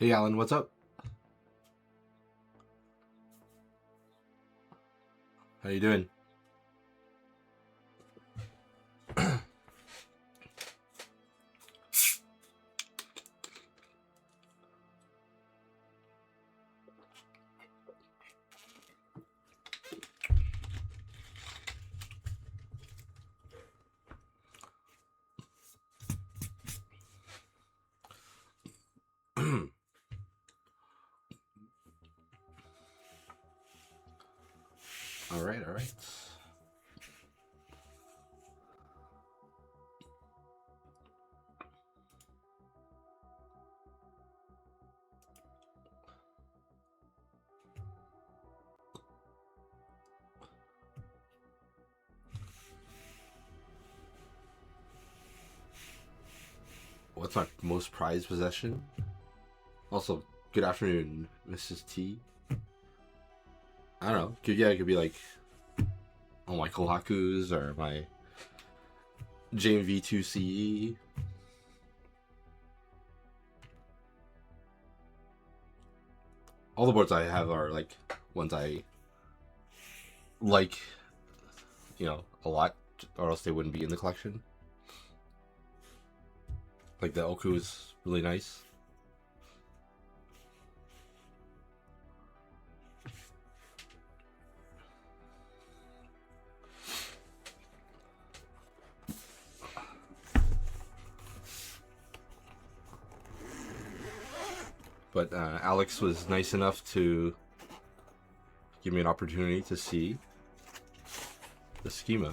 Hey Alan, what's up? How you doing? All right, all right. What's my most prized possession? Also, good afternoon, Mrs. T. I don't know. It could be like all my Kohakus or my JMV2CE. All the boards I have are like ones I like, a lot, or else they wouldn't be in the collection. Like the Oku is really nice. But Alex was nice enough to give me an opportunity to see the Schema.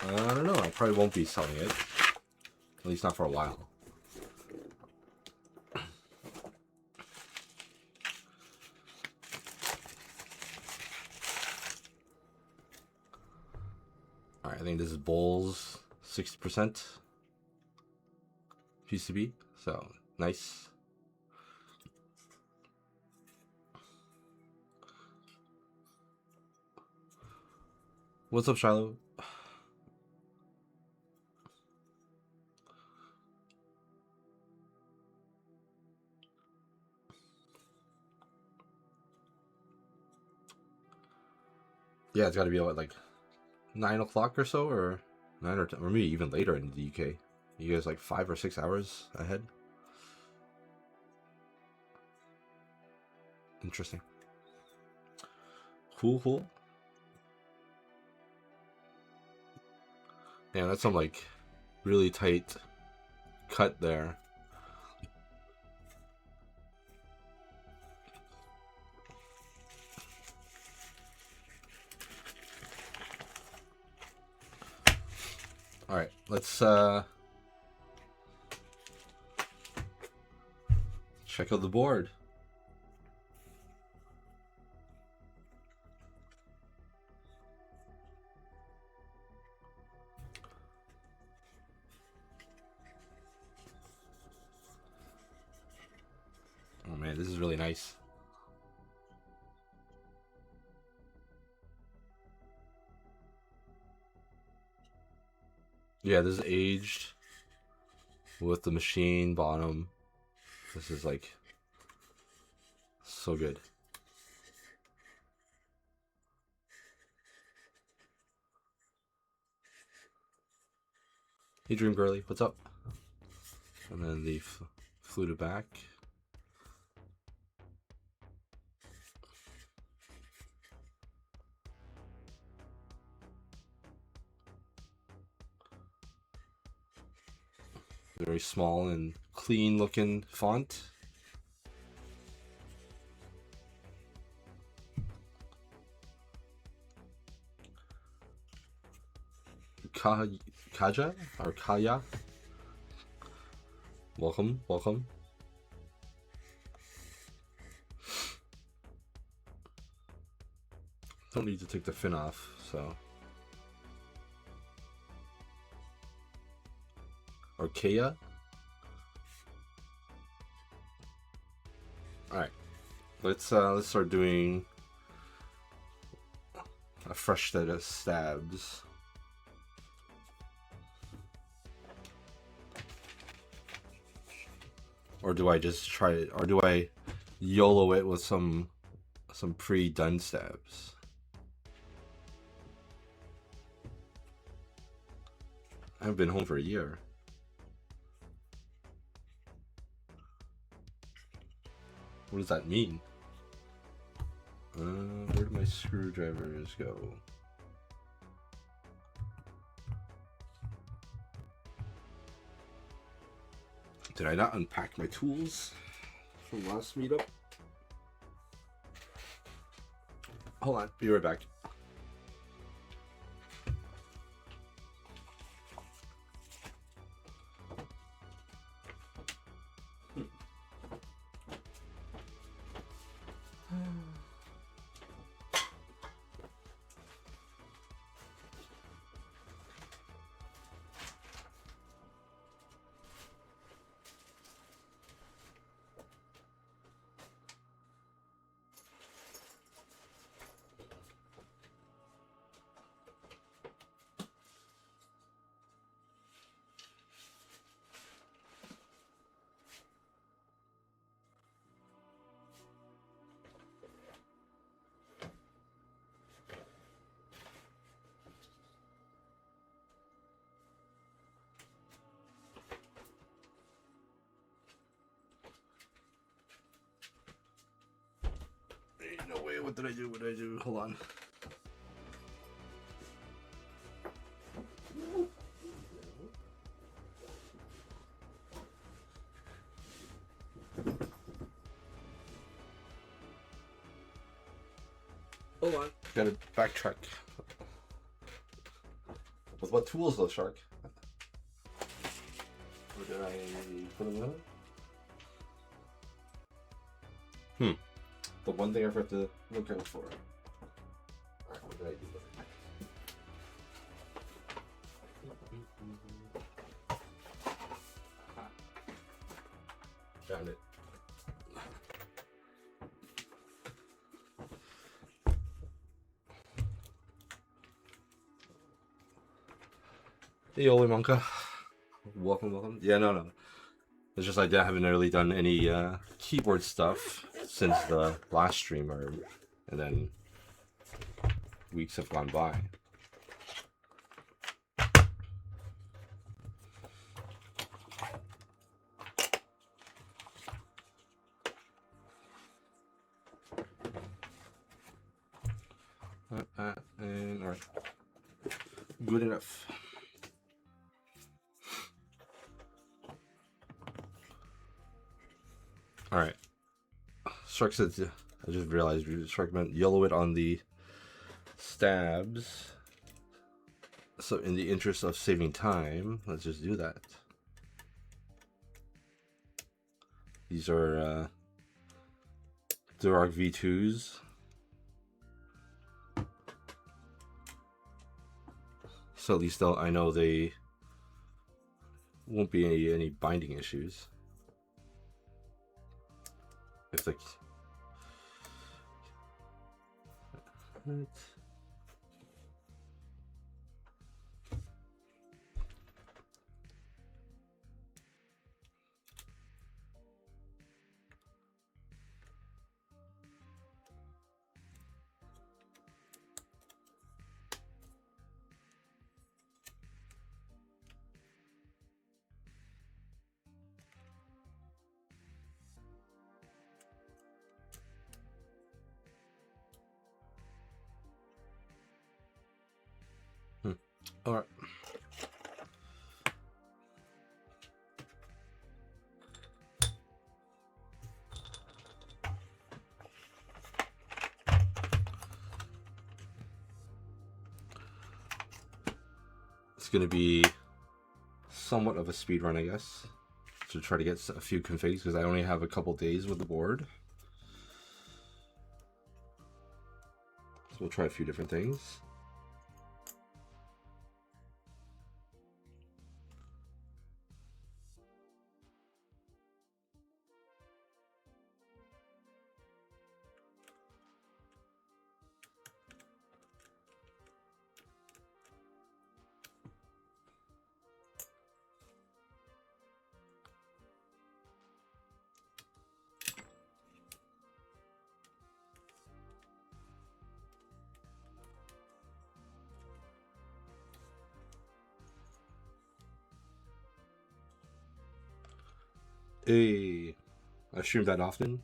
I don't know, I probably won't be selling it. At least not for a while. Alright, I think this is Bulls 60% PCB, so nice. What's up, Shiloh? Yeah, it's got to be what, like 9 o'clock or so, or 9 or 10, or maybe even later in the UK. You guys like 5 or 6 hours ahead? Interesting. Cool. Yeah, that's some like really tight cut there. All right, let's check out the board. Oh man, this is really nice. Yeah, this is aged with the machine bottom. This is like so good. Hey Dream Girly, what's up? And then the fluted back. Very small and clean looking font. Kaja or Kaya. Welcome. Don't need to take the fin off, so. or Kea. All right, let's start doing a fresh set of stabs. Or do I just try it? Or do I YOLO it with some pre-done stabs? I haven't been home for a year. What does that mean? Where do my screwdrivers go? Did I not unpack my tools from last meetup? Hold on, be right back. No way, what did I do? What did I do? Hold on. Hold on. Gotta backtrack. With what tools though, Shark? Or did I put them in? The one thing I forgot to look out for. Alright, what did I do with it? Found it. Hey, Oli Monka. Welcome. Yeah, no. It's just like I haven't really done any keyboard stuff since the last stream, and then weeks have gone by. And all right, good enough. All right. Shark said, I just realized Shark meant YOLO it on the stabs. So in the interest of saving time, let's just do that. These are Duroc V2s. So at least I know they won't be any binding issues. If the all right. It's going to be somewhat of a speed run, I guess, to try to get a few configs because I only have a couple days with the board. So we'll try a few different things. I stream that often.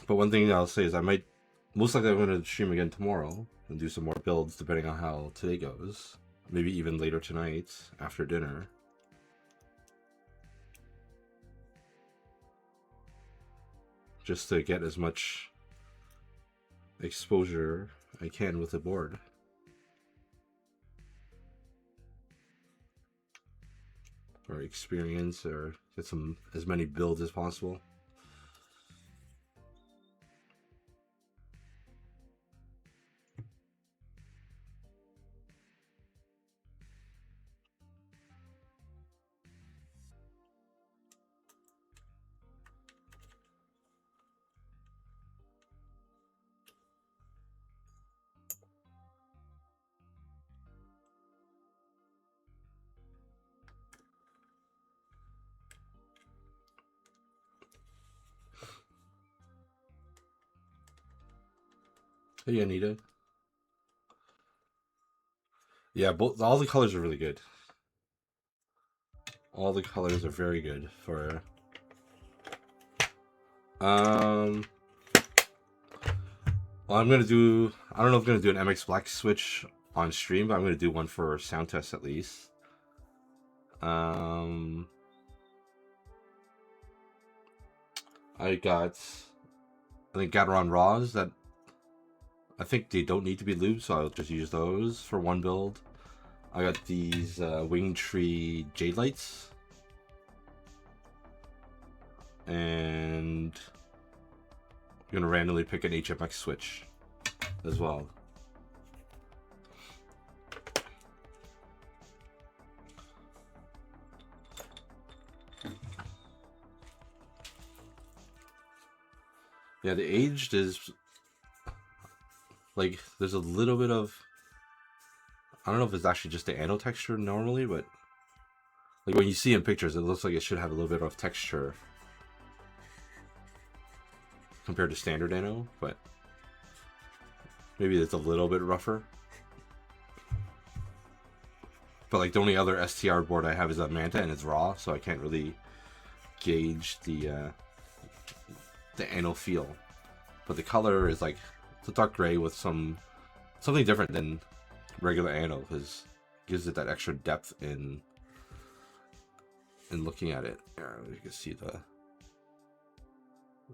But one thing I'll say is most likely I'm going to stream again tomorrow and do some more builds depending on how today goes. Maybe even later tonight after dinner. Just to get as much exposure I can with the board. Or experience, or get as many builds as possible. Hey, Anita. Yeah, all the colors are really good. All the colors are very good for. Well, I'm gonna do. I don't know if I'm gonna do an MX Black switch on stream, but I'm gonna do one for sound test at least. I think Gateron Raws that I think they don't need to be lubed, so I'll just use those for one build. I got these Wing Tree Jade Lights. And I'm gonna randomly pick an HMX switch as well. Yeah, the aged is like there's a little bit of, I don't know if it's actually just the anno texture normally, but like when you see in pictures, it looks like it should have a little bit of texture compared to standard anno, but maybe it's a little bit rougher. But like the only other STR board I have is a Manta, and it's raw, so I can't really gauge the anno feel. But the color is like it's a dark gray with something different than regular anno, because it gives it that extra depth in looking at it. You can see the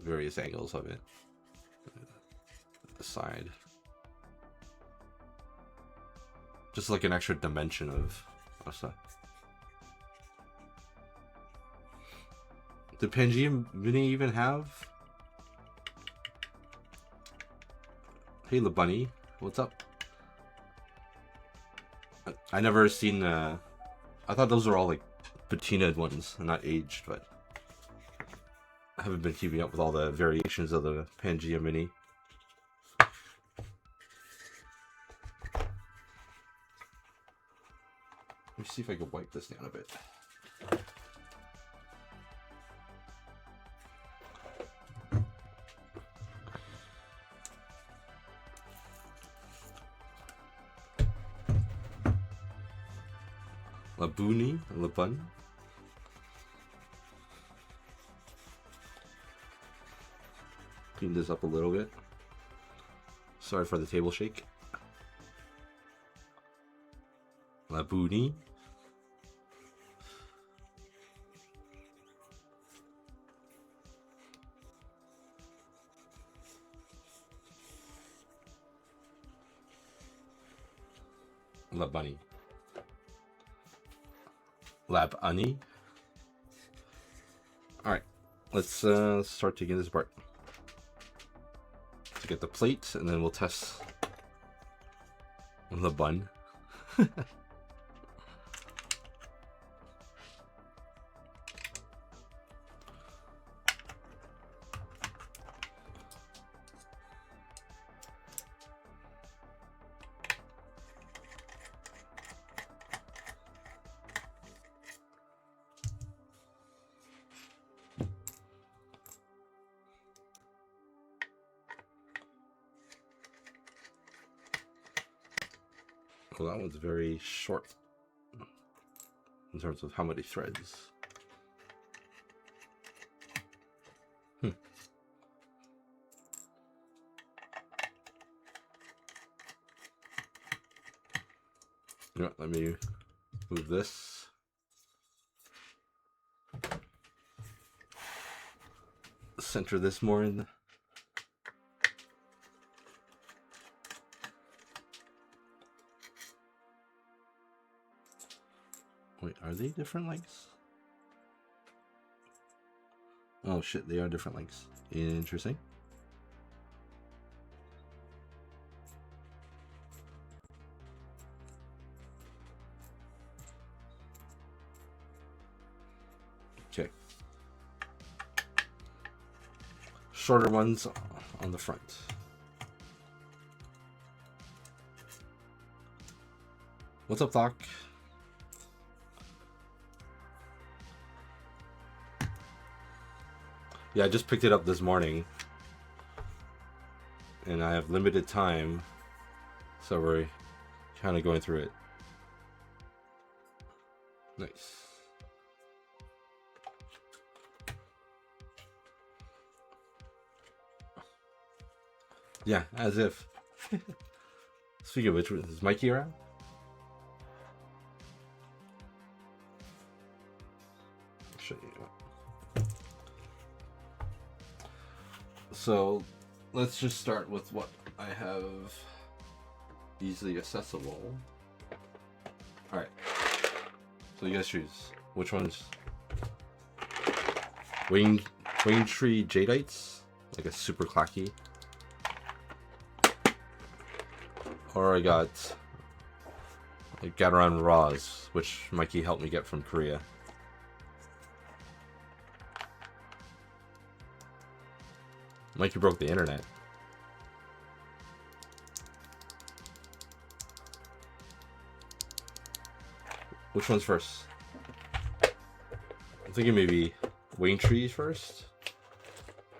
various angles of it. The side, just like an extra dimension of stuff. Did Pangea Mini even have? Hey, La Bunny, what's up? I never seen. I thought those were all like patinaed ones, not aged, but I haven't been keeping up with all the variations of the Pangea Mini. Let me see if I can wipe this down a bit. Labuni, Labun. Clean this up a little bit. Sorry for the table shake. Labuni. Labunny. Labunny. Alright, let's start taking this apart. To get the plate, and then we'll test the bun. Well, that one's very short in terms of how many threads. You know, let me move this. Center this more in. Wait, are they different lengths? Oh shit, they are different lengths. Interesting. Okay. Shorter ones on the front. What's up, Doc? Yeah, I just picked it up this morning. And I have limited time. So we're kind of going through it. Nice. Yeah, as if. Speaking of which, is Mikey around? I'll show you. So, let's just start with what I have easily accessible. Alright. So you guys choose. Which ones? Wing Tree Jadites? Like a super clacky. Or I got Gateron Raws, which Mikey helped me get from Korea. Mikey broke the internet. Which one's first? I'm thinking maybe Wing Tree first,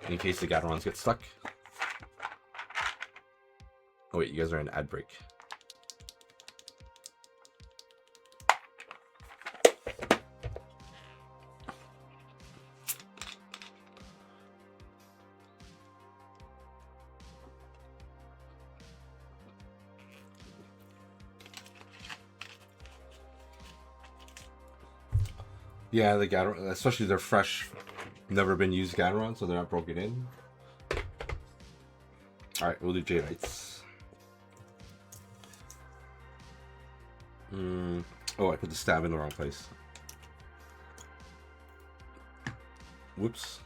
in case the Gaterons get stuck. Oh wait, you guys are in ad break. Yeah, the Gateron, especially they're fresh, never been used Gateron, so they're not broken in. Alright, we'll do Jadites. Oh, I put the stab in the wrong place. Whoops.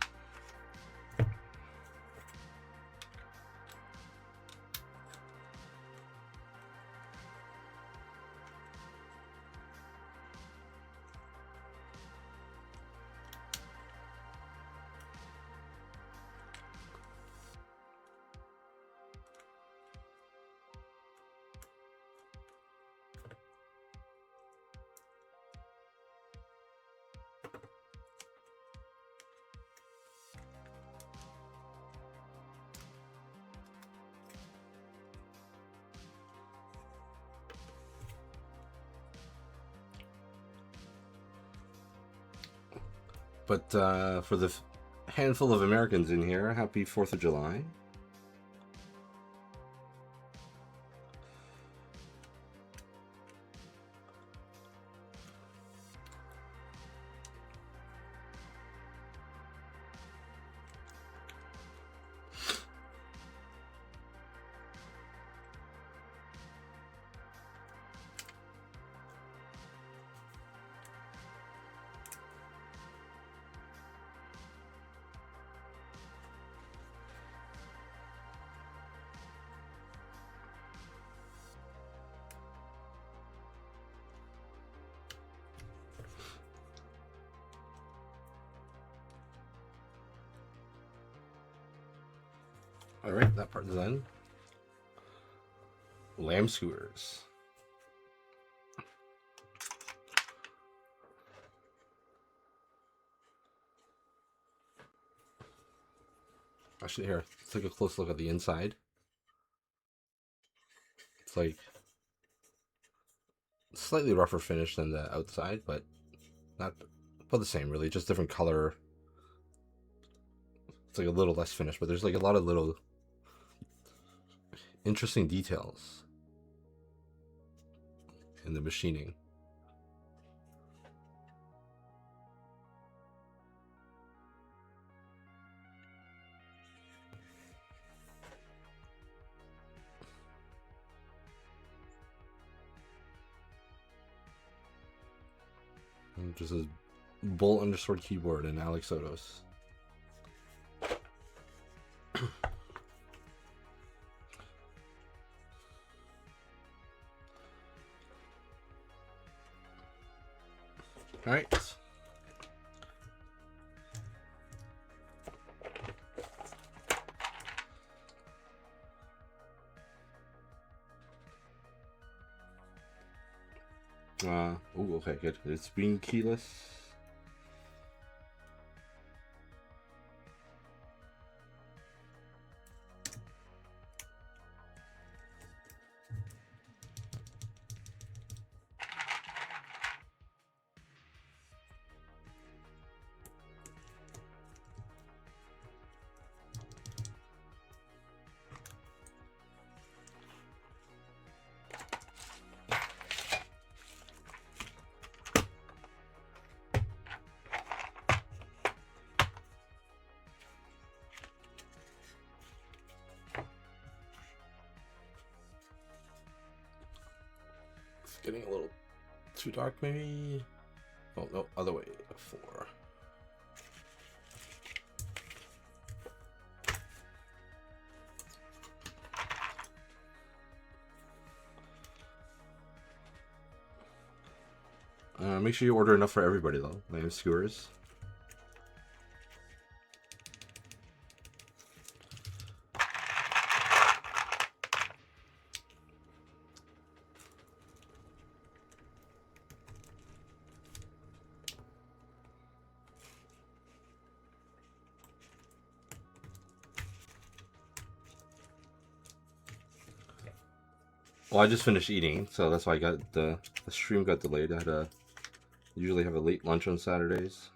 But for the handful of Americans in here, happy 4th of July. Alright, that part is done. Lamb skewers. Actually, here, let's take a close look at the inside. It's like slightly rougher finish than the outside, but not about the same really. Just different color. It's like a little less finished, but there's like a lot of little interesting details in the machining. And just a bolt underscore keyboard and Alexotos. All right. Oh, okay, good. It's being keyless. Getting a little too dark, maybe. Oh no, other way. 4. Make sure you order enough for everybody though. Lame skewers. Well, I just finished eating, so that's why I got the stream got delayed. I had a usually have a late lunch on Saturdays.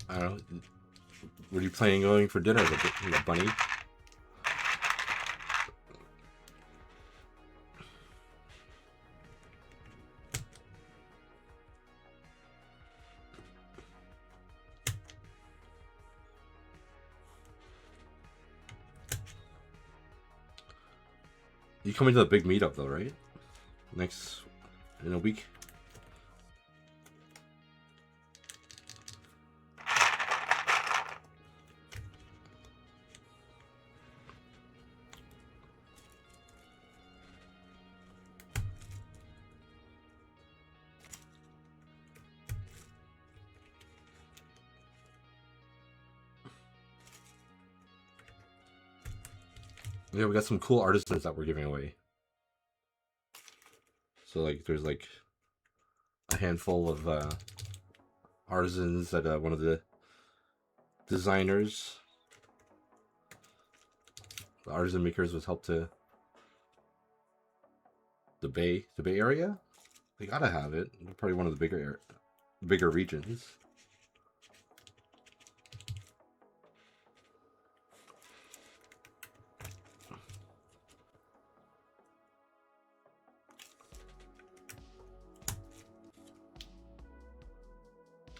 I don't know. What are you planning going for dinner, the bunny? You coming to the big meetup though, right? Next in a week. Yeah, we got some cool artisans that we're giving away. So like, there's like a handful of artisans that one of the designers, the artisan makers, was helped to the Bay Area. They gotta have it. They're probably one of the bigger regions.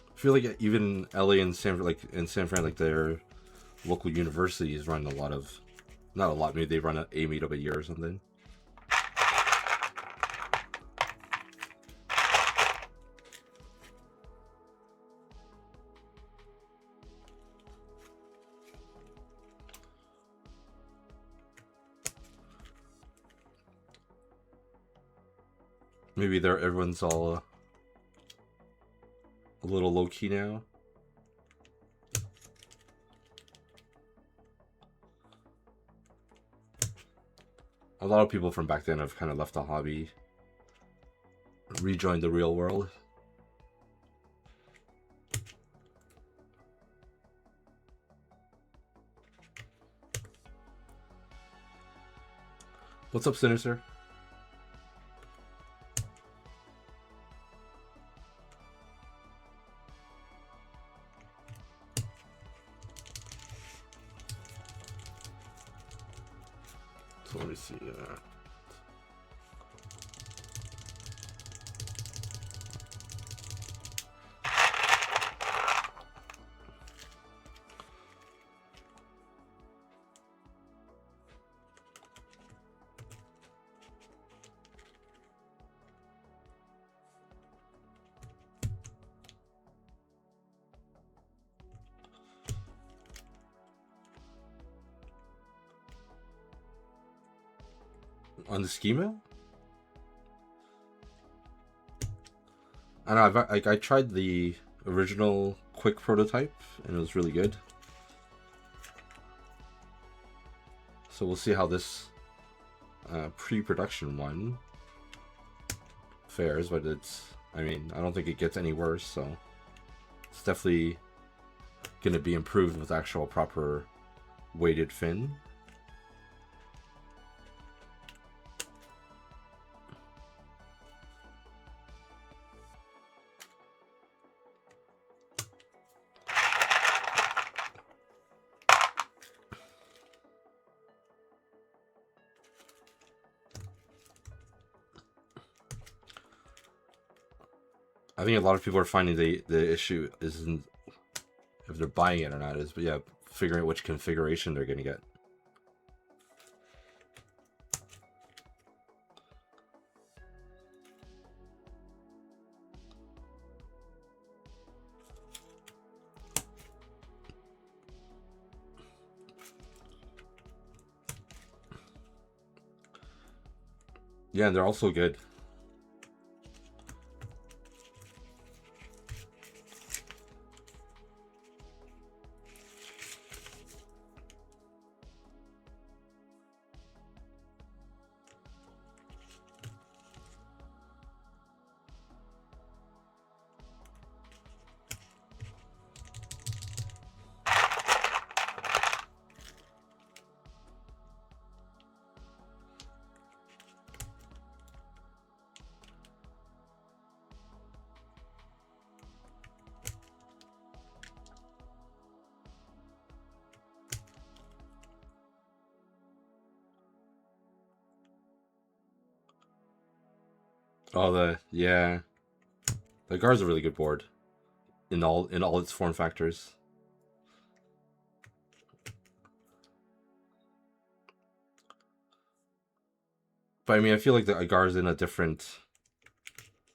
I feel like even LA and San Fran, like their local universities run a lot of, not a lot, maybe they run a meetup a year or something. Maybe everyone's all a little low key now. A lot of people from back then have kind of left the hobby, rejoined the real world. What's up, Sinister? So let me see. On the schema? I don't know. I tried the original quick prototype, and it was really good. So we'll see how this pre-production one fares, but it's, I mean, I don't think it gets any worse, so it's definitely going to be improved with actual proper weighted fin. I think a lot of people are finding the issue isn't if they're buying it or not, but yeah, figuring out which configuration they're going to get. Yeah, and they're also good. Oh, the Gar's a really good board in all its form factors. But I mean, I feel like the Agar's in a different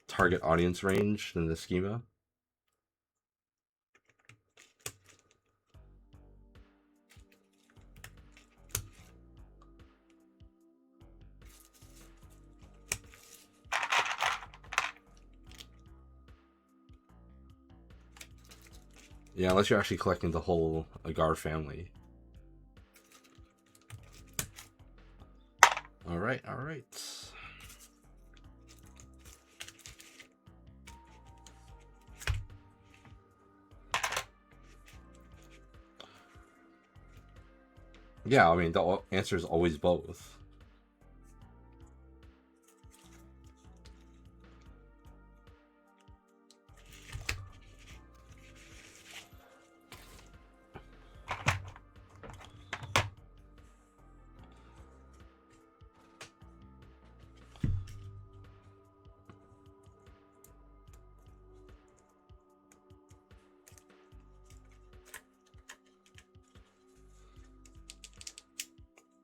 target audience range than the Schema. Yeah, unless you're actually collecting the whole Agar family. All right, all right. Yeah, I mean, the answer is always both.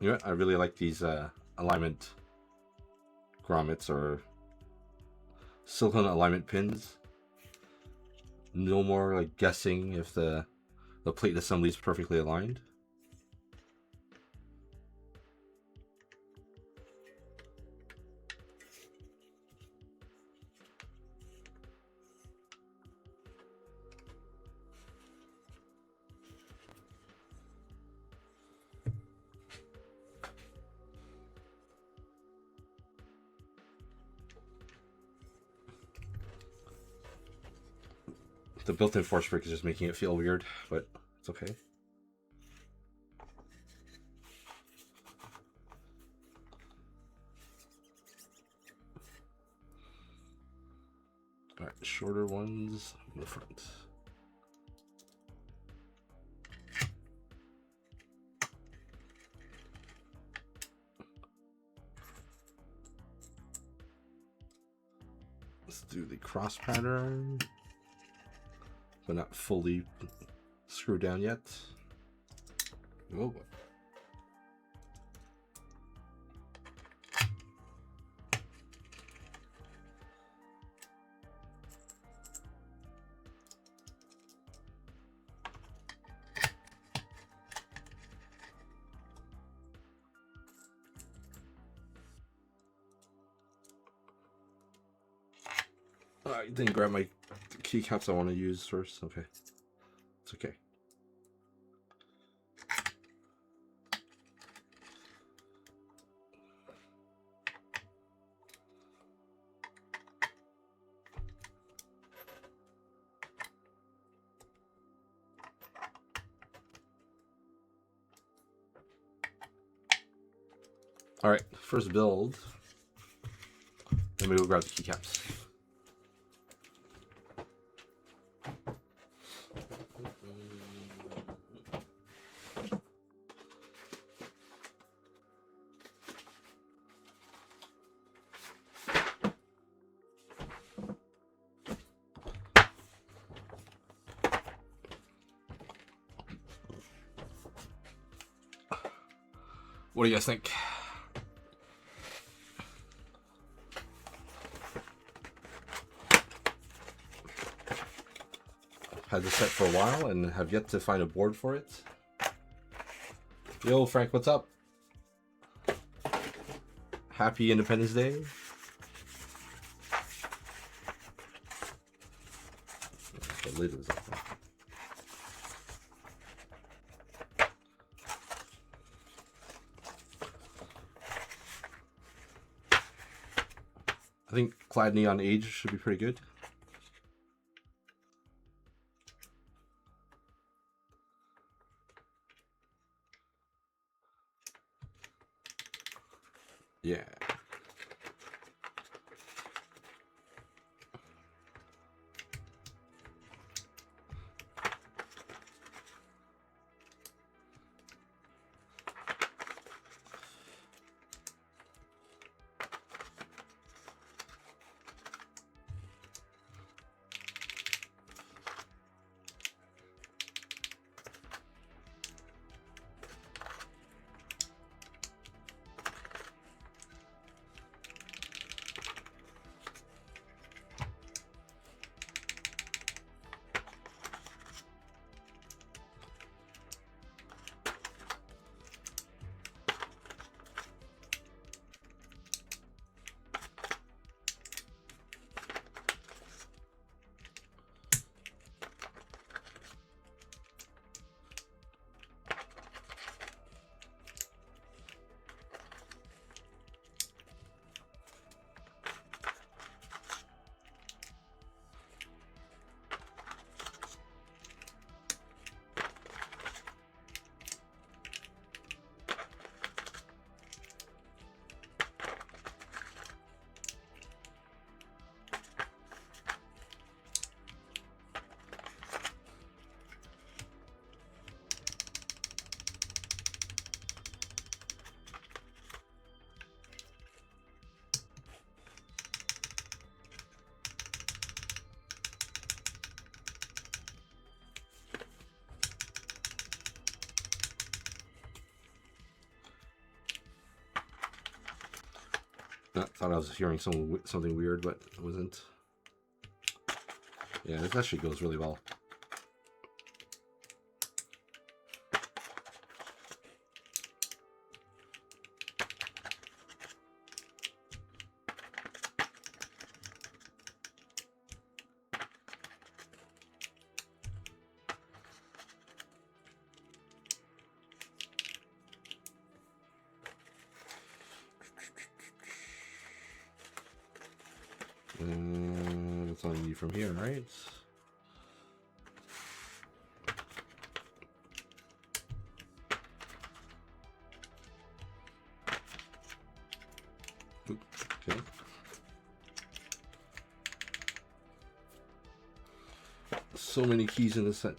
You know what? I really like these alignment grommets or silicone alignment pins. No more like guessing if the plate assembly is perfectly aligned. The built-in force break is just making it feel weird, but it's okay. All right, shorter ones in the front. Let's do the cross pattern, but not fully screwed down yet. Oh boy. I didn't grab my keycaps I want to use first. Okay. It's okay. All right, first build. Then we go grab the keycaps. What do you guys think? Had this set for a while and have yet to find a board for it. Yo, Frank, what's up? Happy Independence Day. The lid is up there. I think Clad Neon Age should be pretty good. Yeah. I thought I was hearing something weird, but it wasn't. Yeah, this actually goes really well. That's all you need from here, right? Okay. So many keys in this set.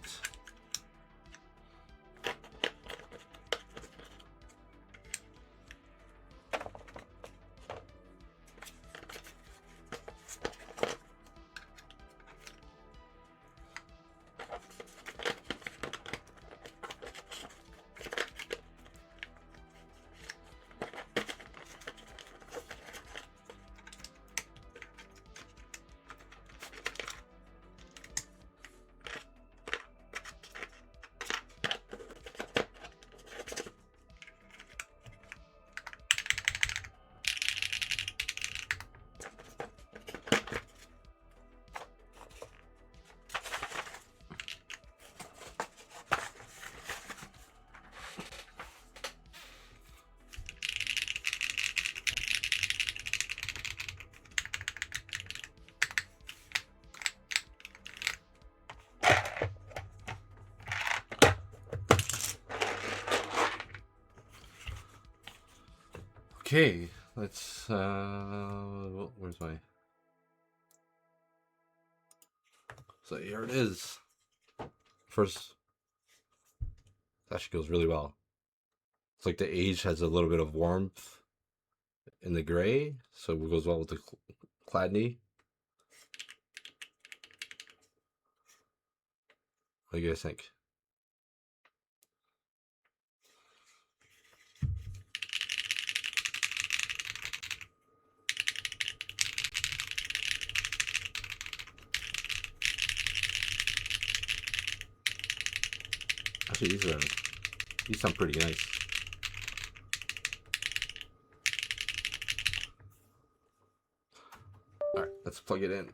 Okay, let's where's my, so here it is. First, that actually goes really well. It's like the age has a little bit of warmth in the gray, so it goes well with the Cladney. What do you guys think? Actually, these sound pretty nice. All right, let's plug it in.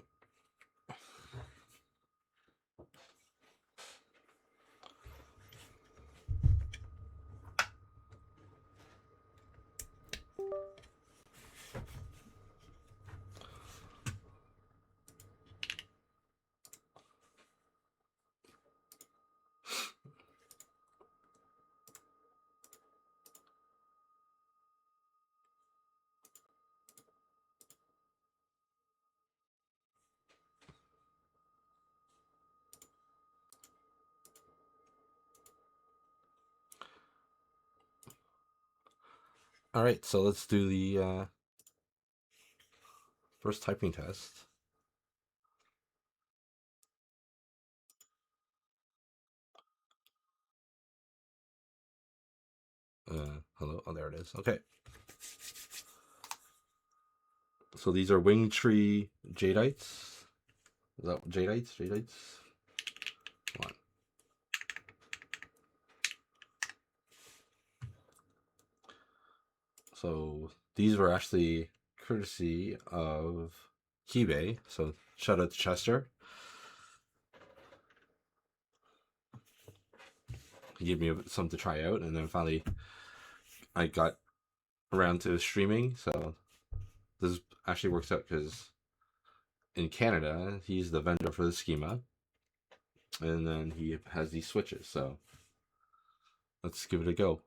All right, so let's do the first typing test. Hello. Oh, there it is. Okay. So these are wing tree jadeites. Is that jadeites? Jadeites. Come on. So these were actually courtesy of eBay. So shout out to Chester. He gave me some to try out, and then finally I got around to streaming. So this actually works out because in Canada he's the vendor for the Schema, and then he has these switches. So let's give it a go.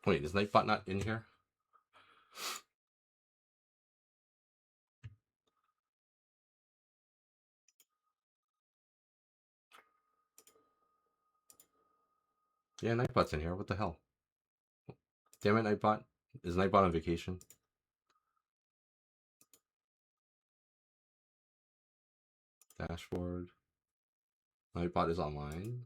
Wait, is Nightbot not in here? Yeah, Nightbot's in here. What the hell? Damn it, Nightbot. Is Nightbot on vacation? Dashboard. Nightbot is online.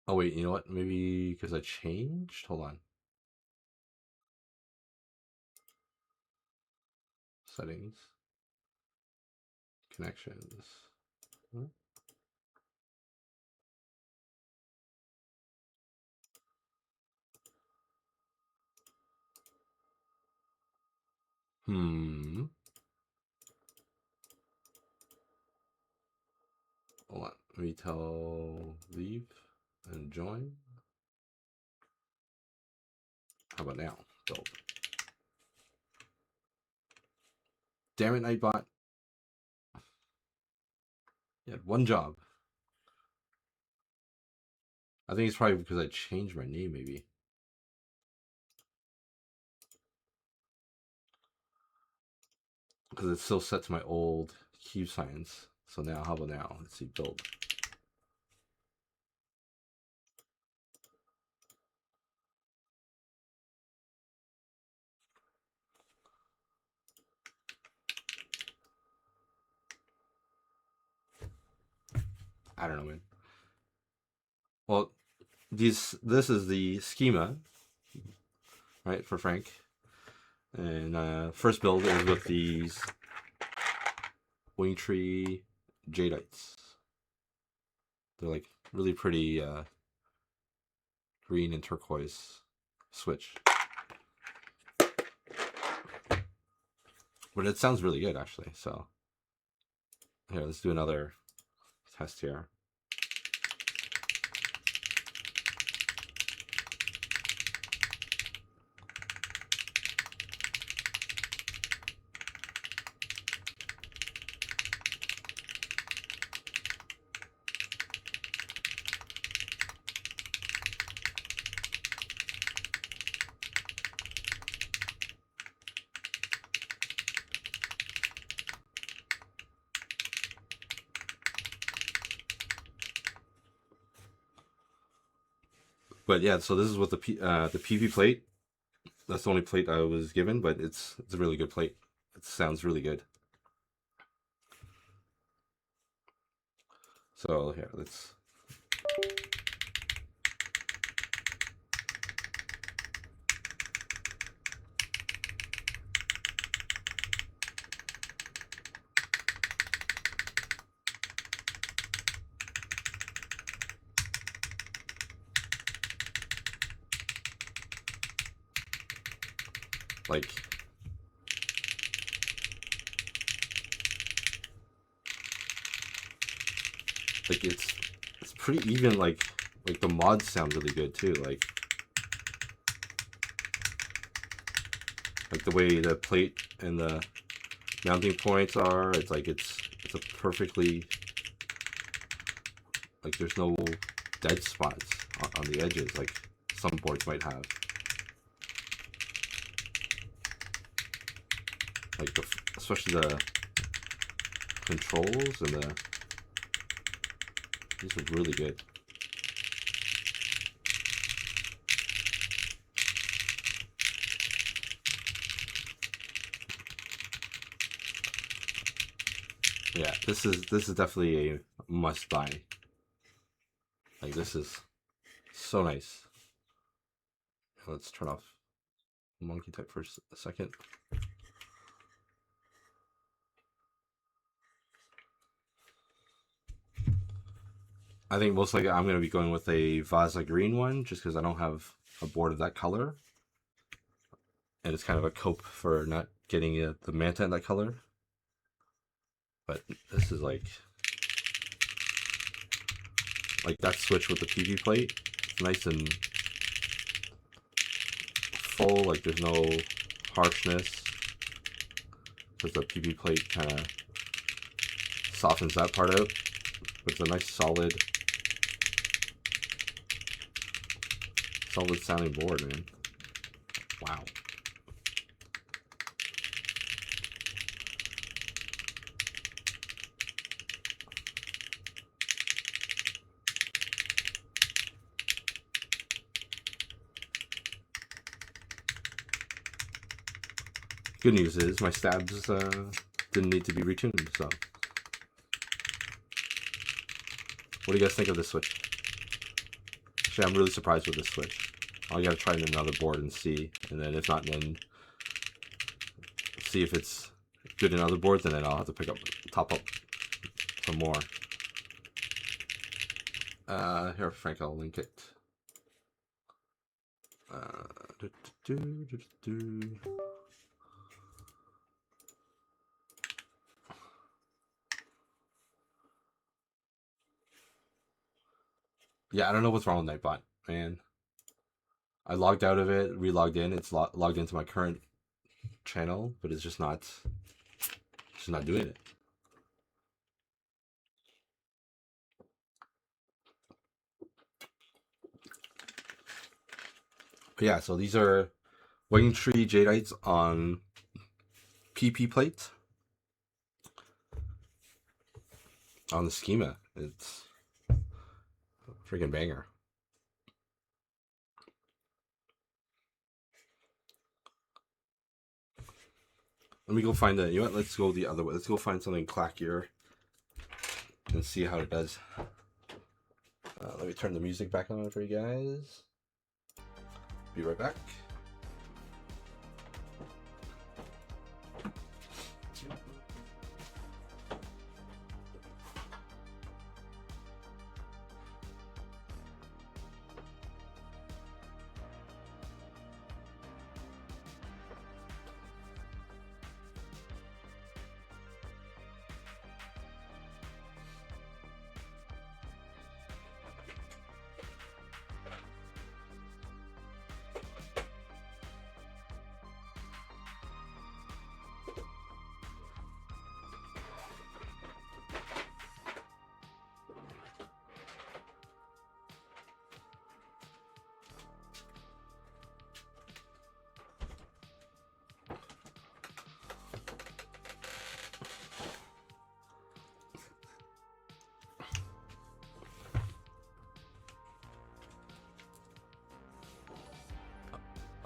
Oh, wait, you know what? Maybe because I changed? Hold on. Settings. connections. Hold on. Let me tell leave and join. How about now? Build. Damn it, Nightbot. You had one job. I think it's probably because I changed my name, maybe. Because it's still set to my old key signs. So now, how about now? Let's see, build. I don't know, man. Well, this is the schema, right, for Frank. And first build is with these Wingtree Jadeites. They're like really pretty green and turquoise switch. But it sounds really good, actually. So here, let's do another test here. But yeah, so this is with the PV plate. That's the only plate I was given, but it's a really good plate. It sounds really good. So here, let's. Like, it's pretty even. Like the mods sound really good too. Like the way the plate and the mounting points are. It's like it's a perfectly, like there's no dead spots on the edges like some boards might have. Like especially the controls and these are really good. Yeah, this is definitely a must buy. Like this is so nice. Let's turn off monkey type for a second. I think most likely I'm going to be going with a Vasa green one just because I don't have a board of that color. And it's kind of a cope for not getting the Manta in that color. But this is like that switch with the PV plate. It's nice and full, like there's no harshness. Because the PV plate kind of softens that part out. But it's a nice solid sounding board, man. Wow. Good news is my stabs didn't need to be retuned, so. What do you guys think of this switch? Actually, I'm really surprised with this switch. I gotta try it in another board and see, and then if not, then see if it's good in other boards, and then I'll have to top up some more. Here, Frank, I'll link it. Yeah, I don't know what's wrong with Nightbot, man. I logged out of it, re-logged in. It's logged into my current channel, but it's just not doing it. But yeah, so these are Wing Tree Jadeites on PP plate on the Schema. It's a freaking banger. Let me go find you know what? Let's go the other way. Let's go find something clackier and see how it does. Let me turn the music back on for you guys. Be right back.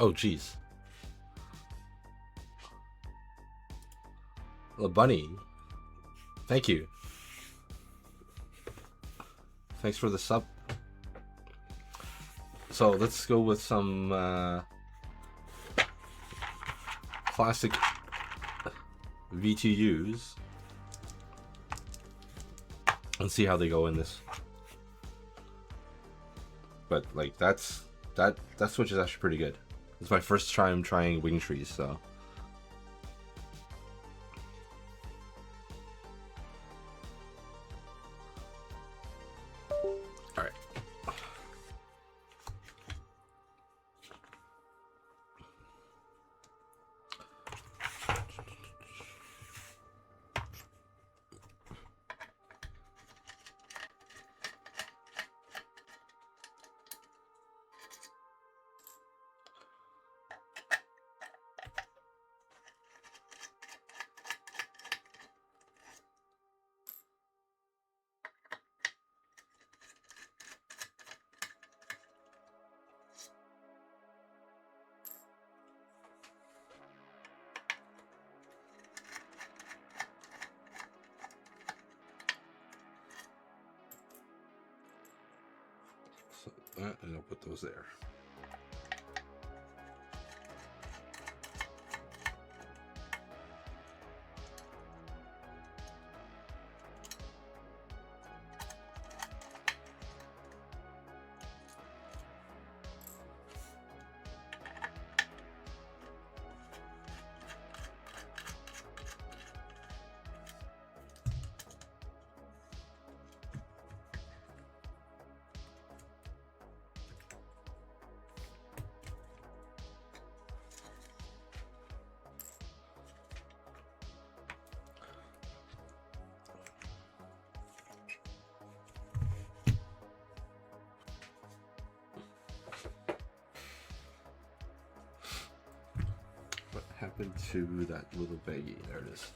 Oh, geez. The bunny. Thank you. Thanks for the sub. So let's go with some classic V2Us and see how they go in this. But like that switch is actually pretty good. It's my first time trying Wing Trees, so. Alright. So that, and I'll put those there. Happened to that little baggie? There it is.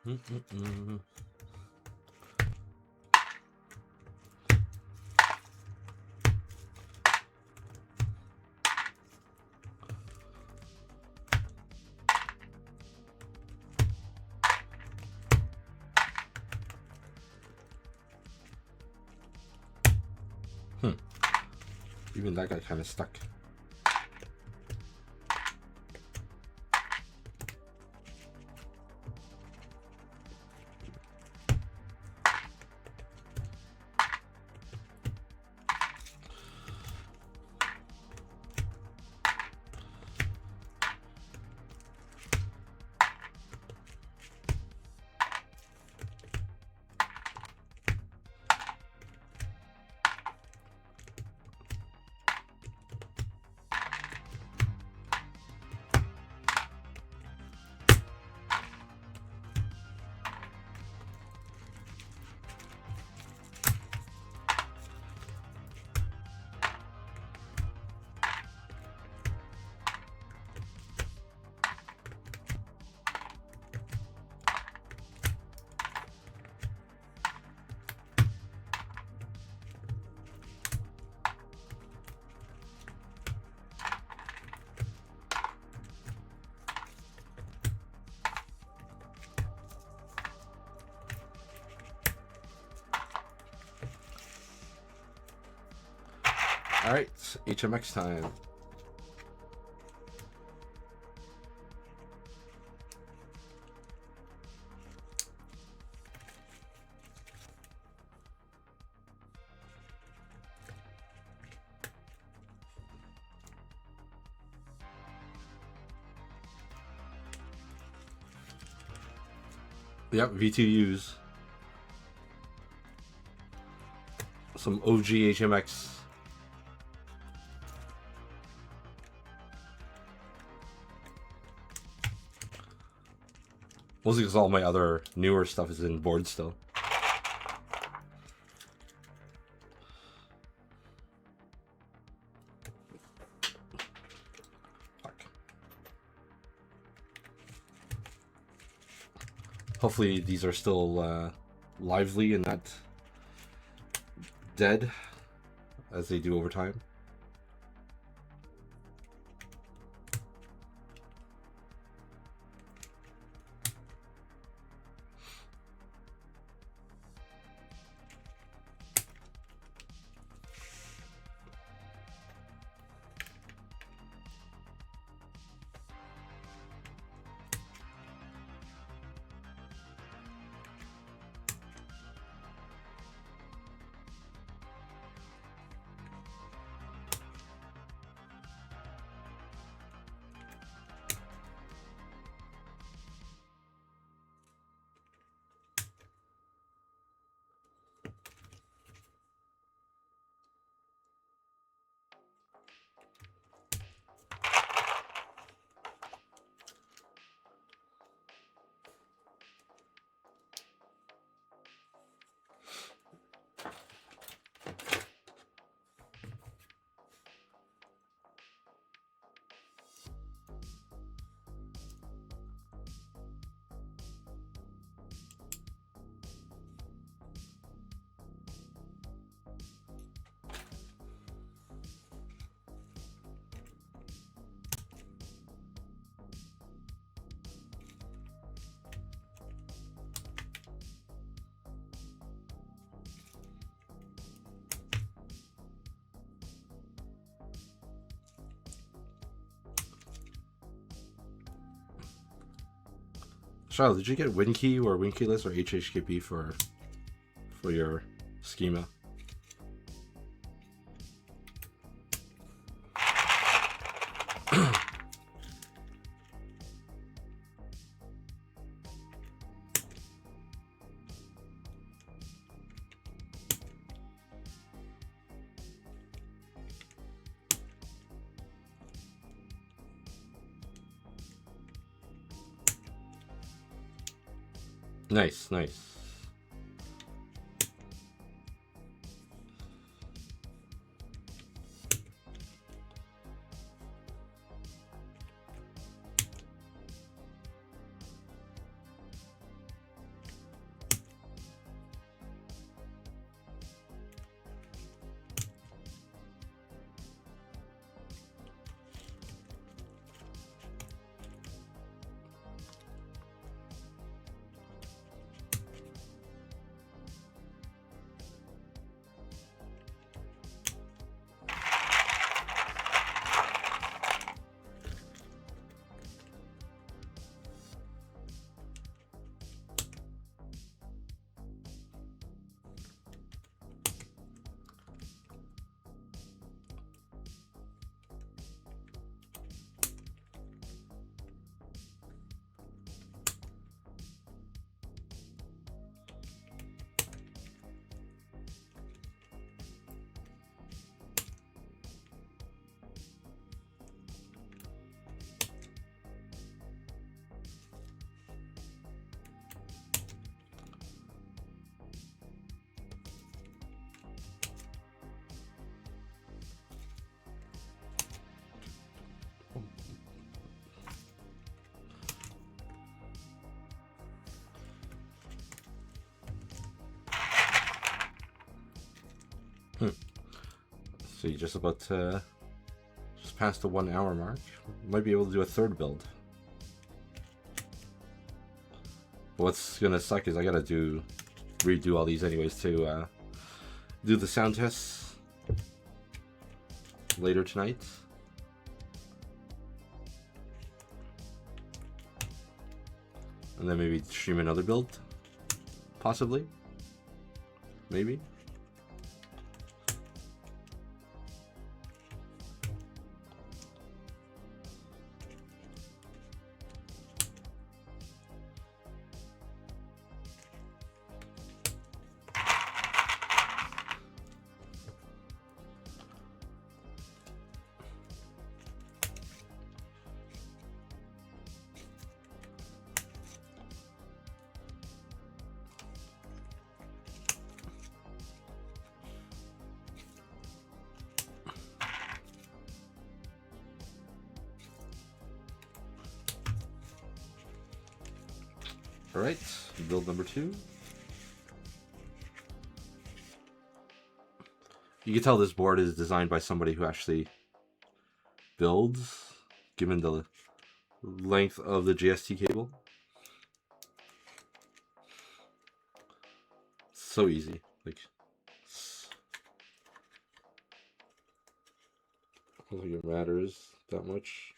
Mm-mm-mm. Even that got kind of stuck. All right, HMX time. Yep, V2Us. Some OG HMX. Mostly because all my other newer stuff is in board still. Fuck. Hopefully these are still lively and not dead as they do over time. Charlotte, did you get WinKey or WinKeyless or HHKP for your schema? Nice, nice. So you're just about to just past the 1 hour mark. Might be able to do a third build. But what's gonna suck is I gotta redo all these anyways to do the sound tests later tonight. And then maybe stream another build, possibly, maybe. Alright, build number 2. You can tell this board is designed by somebody who actually builds, given the length of the GST cable. So easy. Like, I don't think it matters that much.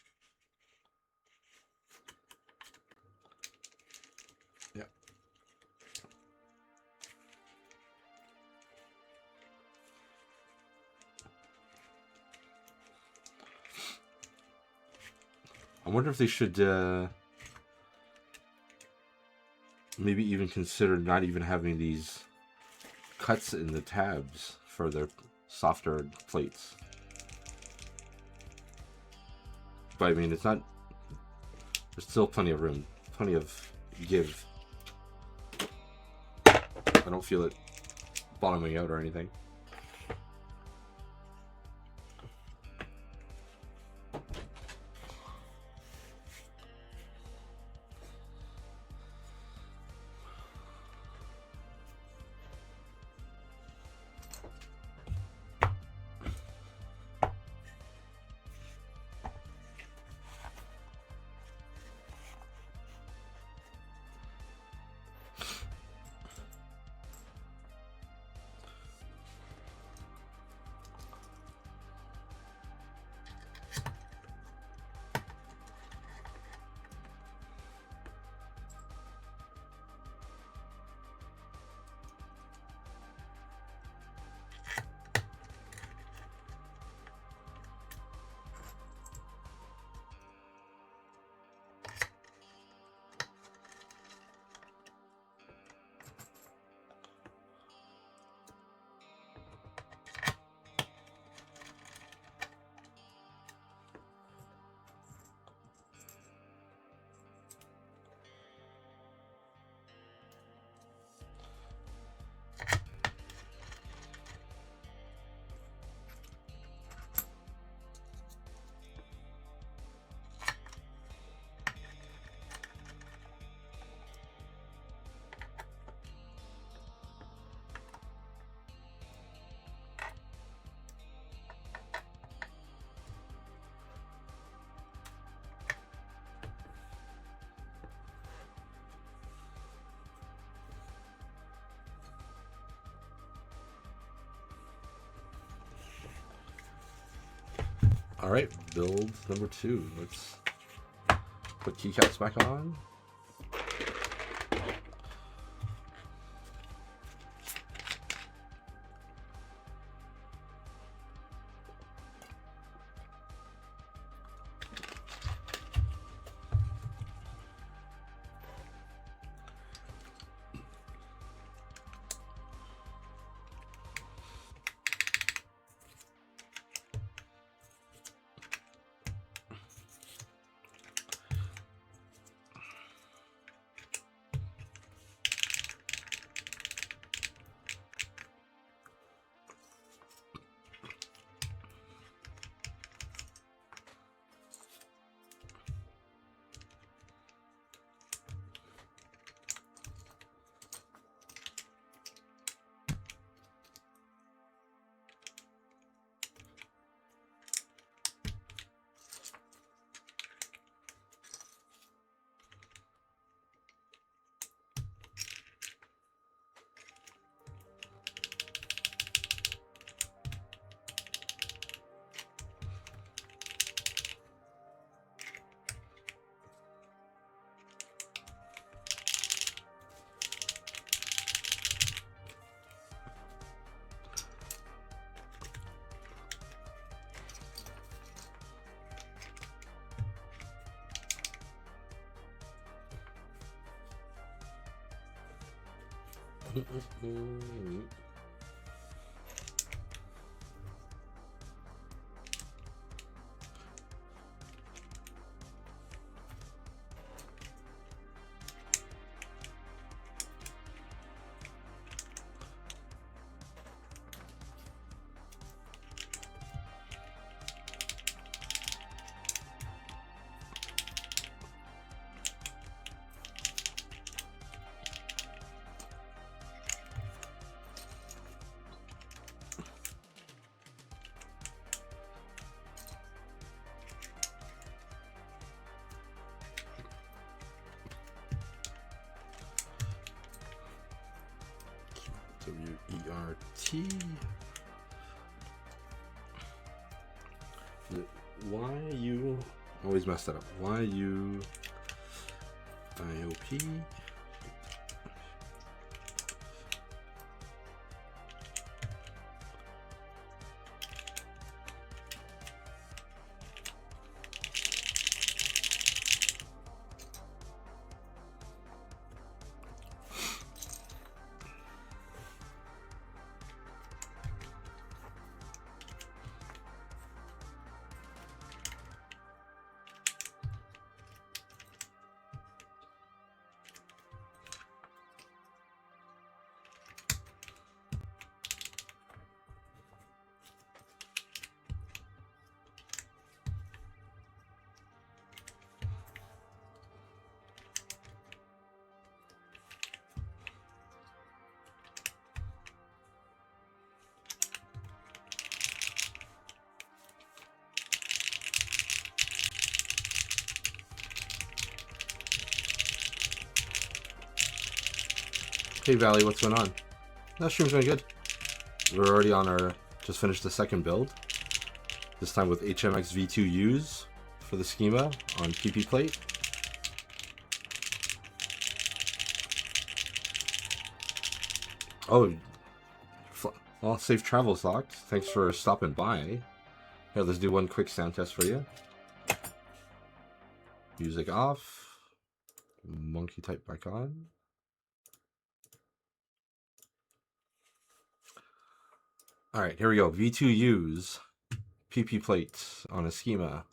Yeah. I wonder if they should maybe even consider not even having these cuts in the tabs for their softer plates. But I mean, it's not, there's still plenty of room, plenty of give. I don't feel it bottoming out or anything. All right, build number 2. Let's put keycaps back on. W-E-R-T. Y-U... Always mess that up. Y-U-I-O-P. Hey Valley, what's going on? That stream's going good. We're already on our... Just finished the second build. This time with HMX V2Us for the schema on PP plate. Oh, well, safe travels, Locked. Thanks for stopping by. Here, let's do one quick sound test for you. Music off. Monkey type back on. All right, here we go. V2Us, PP plates on a schema.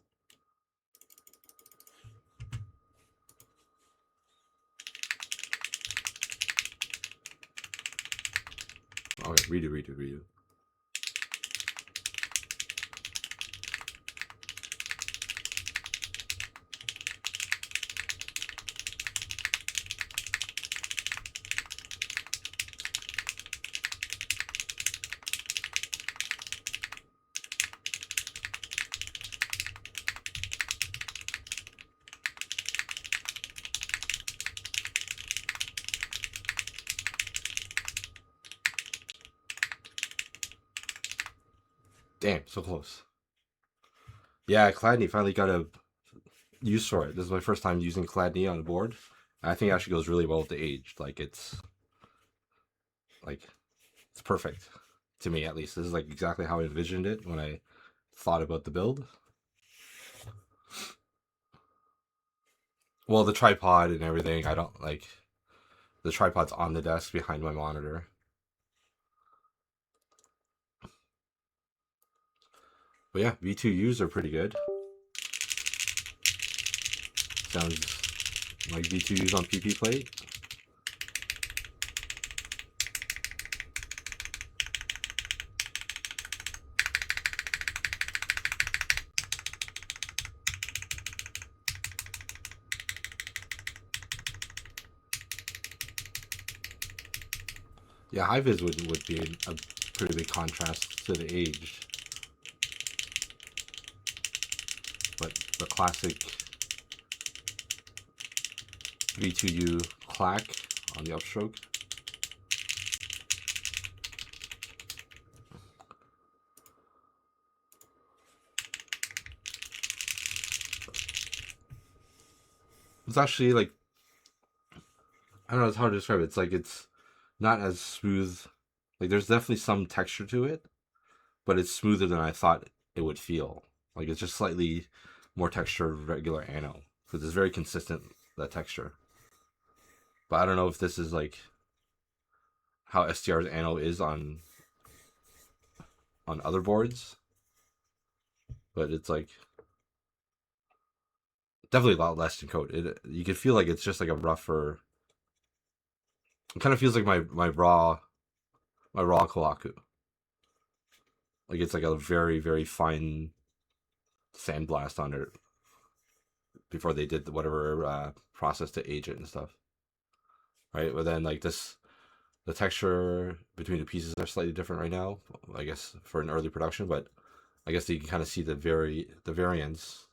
Okay, redo. Damn, so close. Yeah, Cladney finally got a use for it. This is my first time using Cladney on the board. I think it actually goes really well with the age. It's perfect to me, at least. This is like exactly how I envisioned it when I thought about the build. Well, the tripod and everything, I don't like. The tripod's on the desk behind my monitor. But yeah, V2Us are pretty good. Sounds like V2Us on PP plate. Yeah, high vis would be a pretty big contrast to the age. But the classic V2U clack on the upstroke. It's actually like, I don't know, it's hard to describe it. It's like it's not as smooth. Like there's definitely some texture to it, but it's smoother than I thought it would feel. Like it's just slightly more textured regular ano, because it's very consistent, that texture. But I don't know if this is like, how STR's Anno is on other boards, but it's like definitely a lot less encoded. You can feel like it's just like a rougher. It kind of feels like my raw Kohaku. Like it's like a very very fine sandblast on it before they did whatever process to age it and stuff, right? But then like this, the texture between the pieces are slightly different right now, I guess, for an early production, but I guess you can kind of see the variance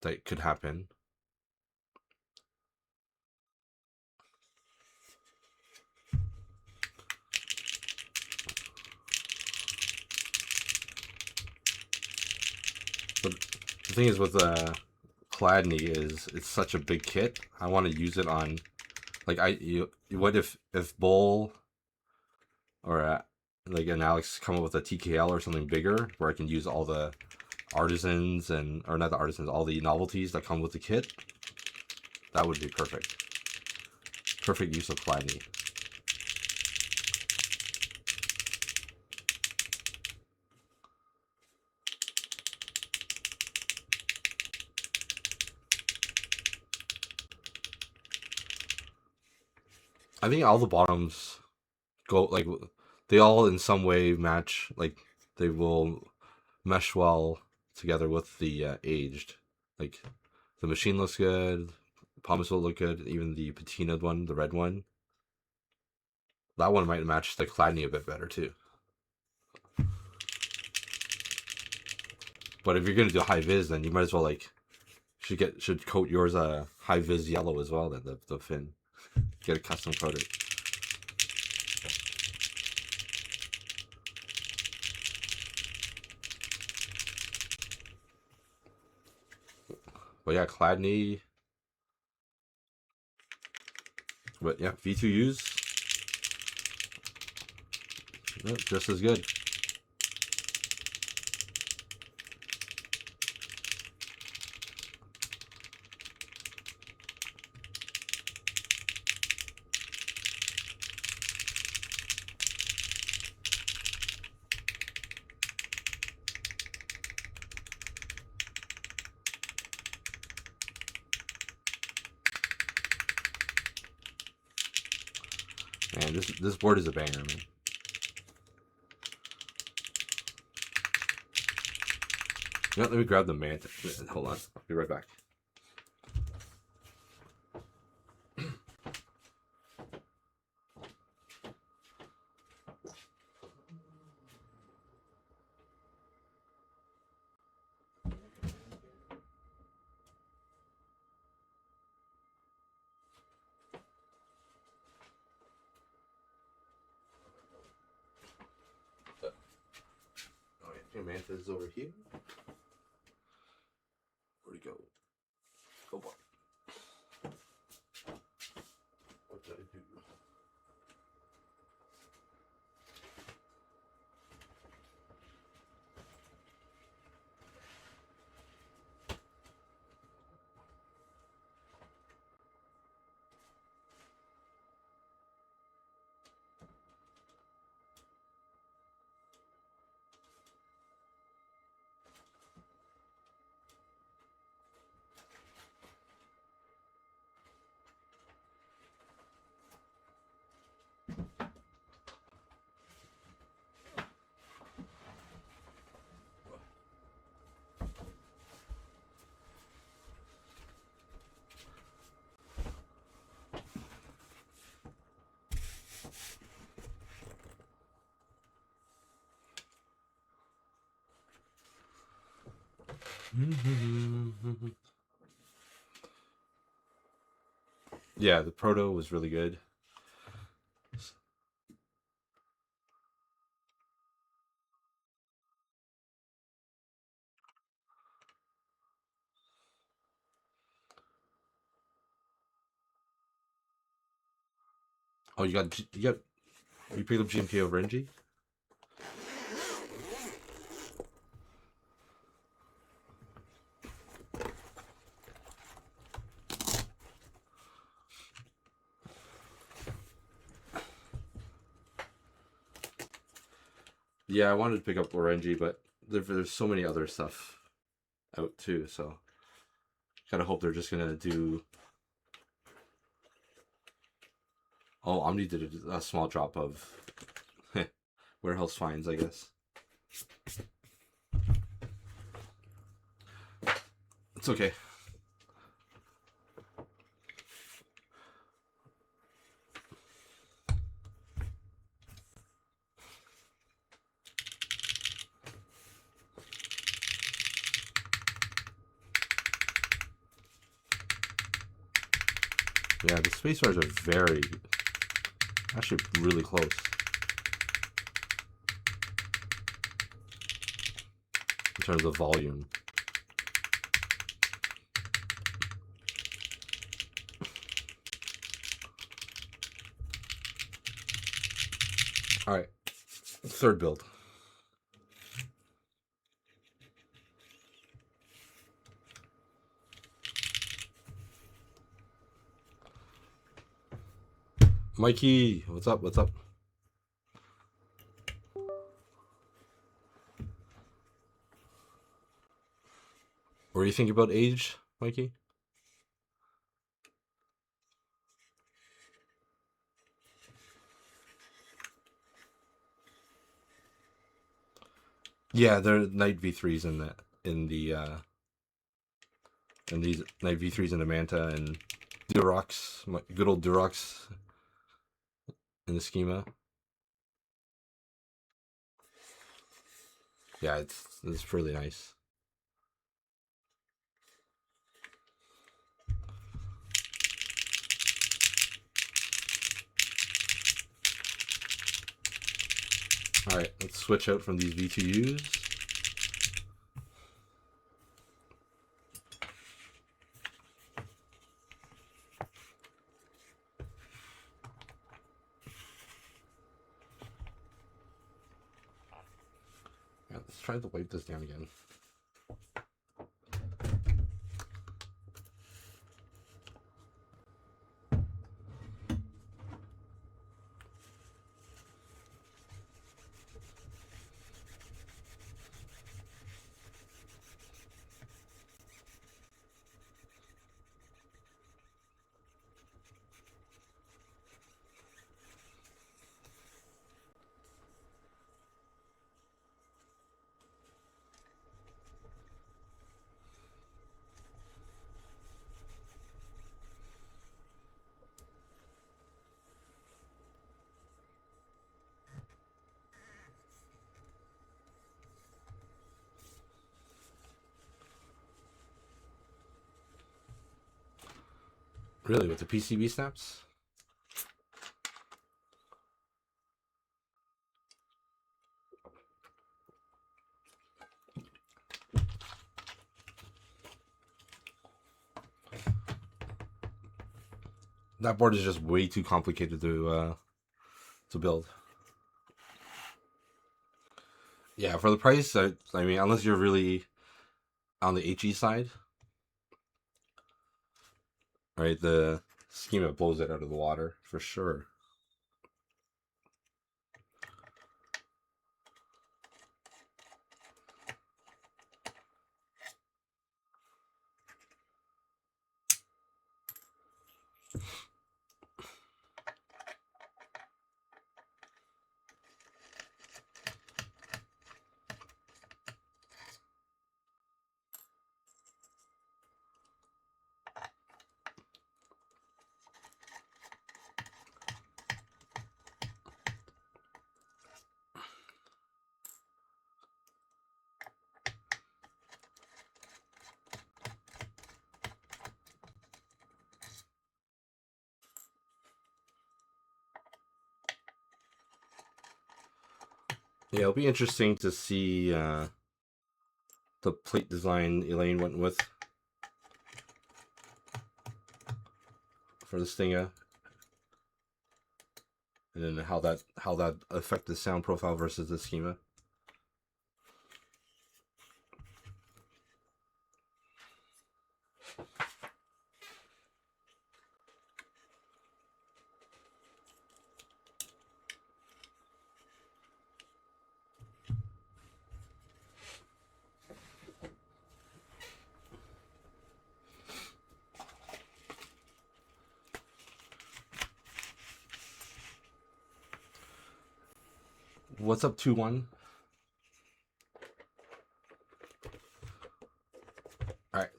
that could happen. But the thing is with Chladni is it's such a big kit. I want to use it on like what if Bull or like an Alex come up with a TKL or something bigger where I can use all the artisans or not the artisans, all the novelties that come with the kit. That would be perfect. Perfect use of Chladni. I think all the bottoms go like they all in some way match. Like they will mesh well together with the aged. Like the machine looks good, pumice will look good. Even the patinaed one, the red one, that one might match the Chladni a bit better too. But if you're gonna do high vis, then you might as well like should coat yours a high vis yellow as well. Then the fin, get it custom coated. But yeah, Chladni. But yeah, V2Us, yeah, just as good. Man, this board is a banger, man. You know, let me grab the manta. Hold on, I'll be right back. Manta's over here. Where'd he go? Go boy. What did I do? Yeah, the proto was really good. Oh, you picked up GMK over NG? Yeah, I wanted to pick up Orangi, but there's so many other stuff out too, so kind of hope they're just gonna do. Oh, Omni did a small drop of warehouse finds, I guess. It's okay. Yeah, the space bars are very, actually really close. In terms of volume. Alright, third build. Mikey, what's up? What's up? What do you think about age, Mikey? Yeah, there are Knight V3s in that in the and these Knight V3s in the Manta and Durox, good old Durox in the Schema. Yeah, it's really nice. Alright, let's switch out from these V2Us. Yeah, let's try to wipe this down again. Really, with the PCB snaps? That board is just way too complicated to build. Yeah, for the price, I mean, unless you're really on the HE side, right? The Schema blows it out of the water for sure. Yeah, it'll be interesting to see the plate design Elaine went with for the Stinger, and then how that affects the sound profile versus the Schema. What's up, 2-1? Alright.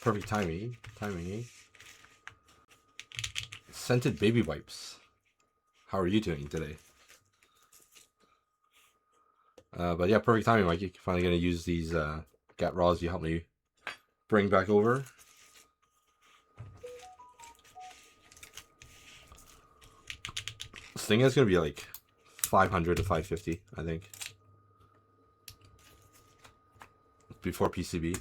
Perfect timing. Eh? Scented baby wipes. How are you doing today? But yeah, perfect timing, Mikey. Finally gonna use these Gat Raws you helped me bring back over. This thing is gonna be like 500 to 550, I think. Before PCB.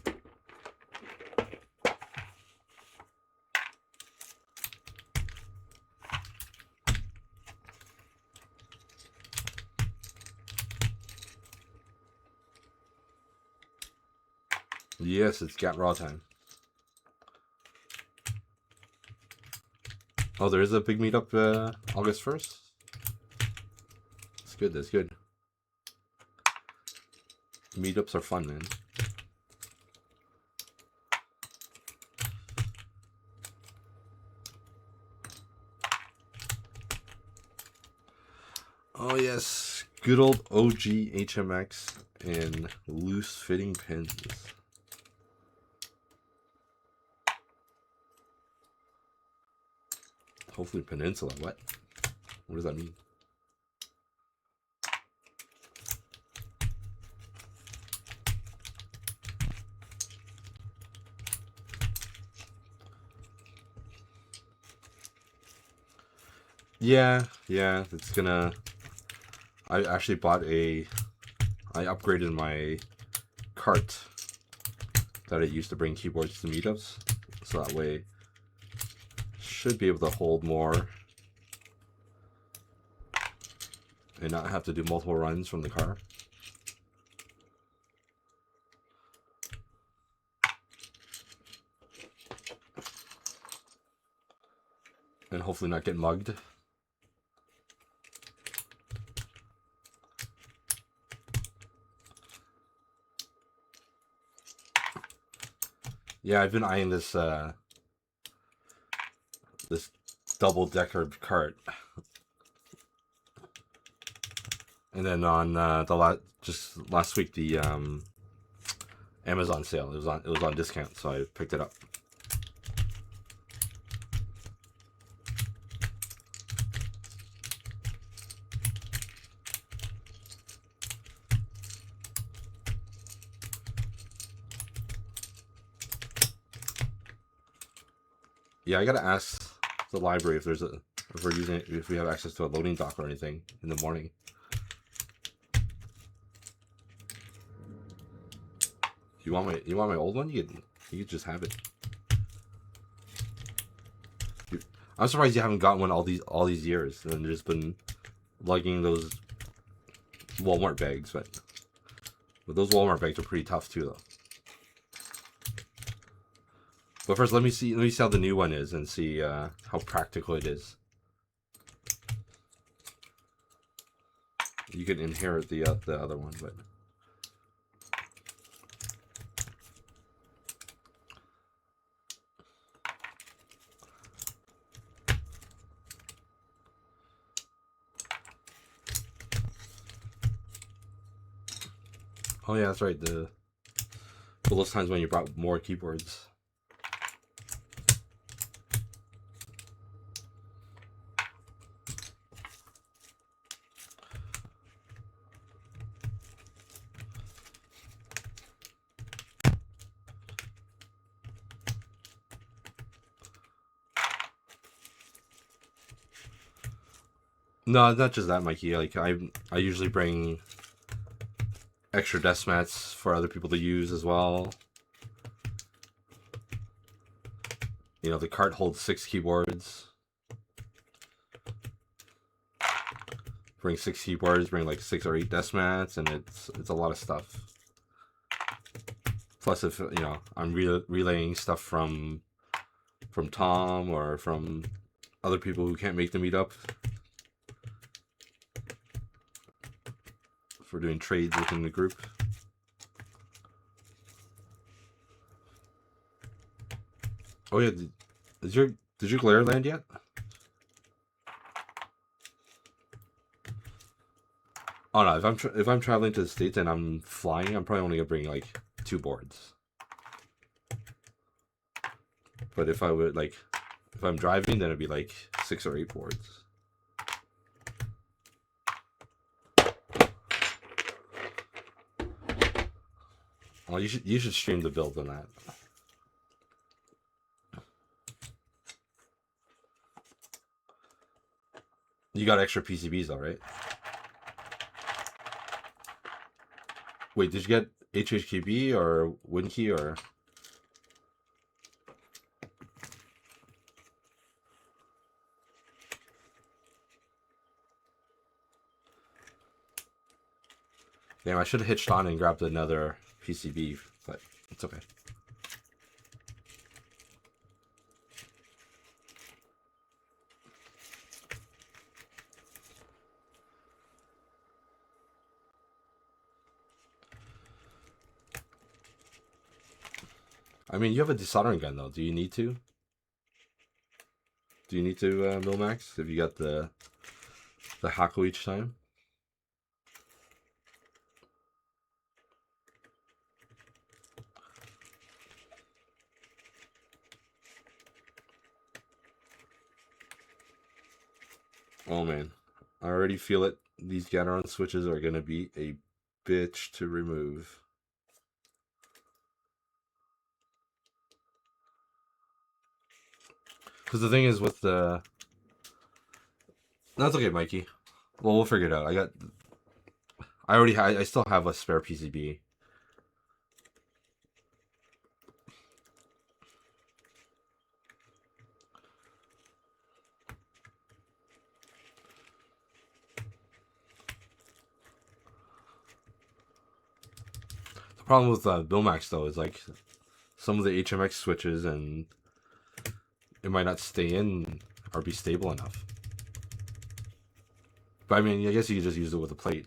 Yes, it's Gat Raw time. Oh, there is a big meetup August 1st? That's good, that's good. Meetups are fun, man. Oh yes, good old OG HMX and loose fitting pins. Hopefully Peninsula. What does that mean? Yeah, it's gonna... I actually bought I upgraded my cart that I used to bring keyboards to meetups, so that way should be able to hold more and not have to do multiple runs from the car. And hopefully not get mugged. Yeah, I've been eyeing this this double-decker cart. And then on just last week, the Amazon sale, it was on discount, so I picked it up. Yeah, I gotta ask the library if if we have access to a loading dock or anything in the morning. You want my old one? You could just have it. I'm surprised you haven't gotten one all these years and just been lugging those Walmart bags, but those Walmart bags are pretty tough too, though. But first, let me see how the new one is and see how practical it is. You can inherit the other one, but oh yeah, that's right. For those times when you brought more keyboards. No, not just that, Mikey. Like I usually bring extra desk mats for other people to use as well. You know, the cart holds 6 keyboards. Bring 6 keyboards, bring like 6 or 8 desk mats, and it's a lot of stuff. Plus, if you know, I'm relaying stuff from Tom or from other people who can't make the meetup for doing trades within the group. Oh yeah, did your glare land yet? Oh no, if I'm traveling to the States and I'm flying, I'm probably only gonna bring like 2 boards. But if I would like, if I'm driving, then it'd be like 6 or 8 boards. Well, you should stream the build on that. You got extra PCBs though, right? Wait, did you get HHKB or WinKey or? Damn, I should have hitched on and grabbed another PCB, but it's okay. I mean, you have a desoldering gun though. Do you need to? Do you need to Milmax if you got the Hako each time? Oh man, I already feel it. These Gateron switches are gonna be a bitch to remove. Because the thing is with the... That's okay, Mikey. Well, we'll figure it out. I still have a spare PCB. The problem with Bilmax though is like some of the HMX switches and it might not stay in or be stable enough. But I mean, I guess you could just use it with a plate.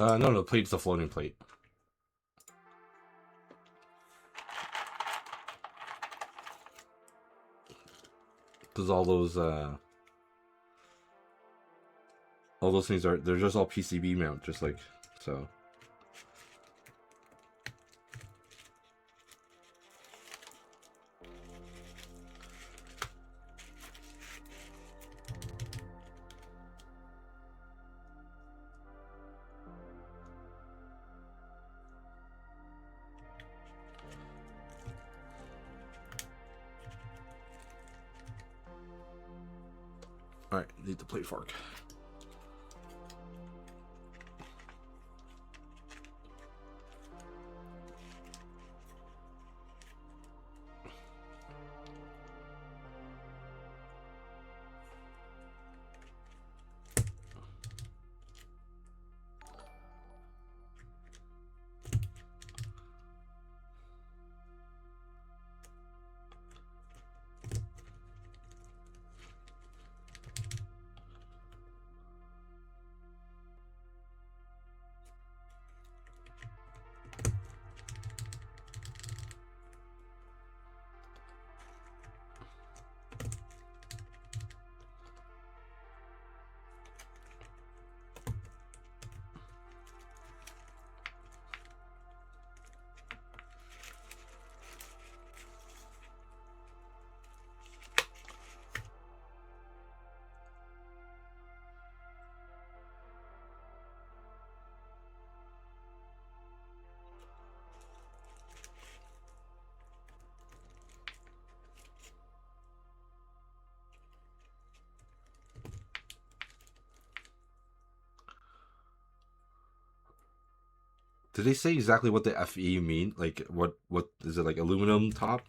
No, the plate's the floating plate. Because all those things they're just all PCB mount, just like so. All right, need the plate fork. Did they say exactly what the FE mean? Like, what is it, like aluminum top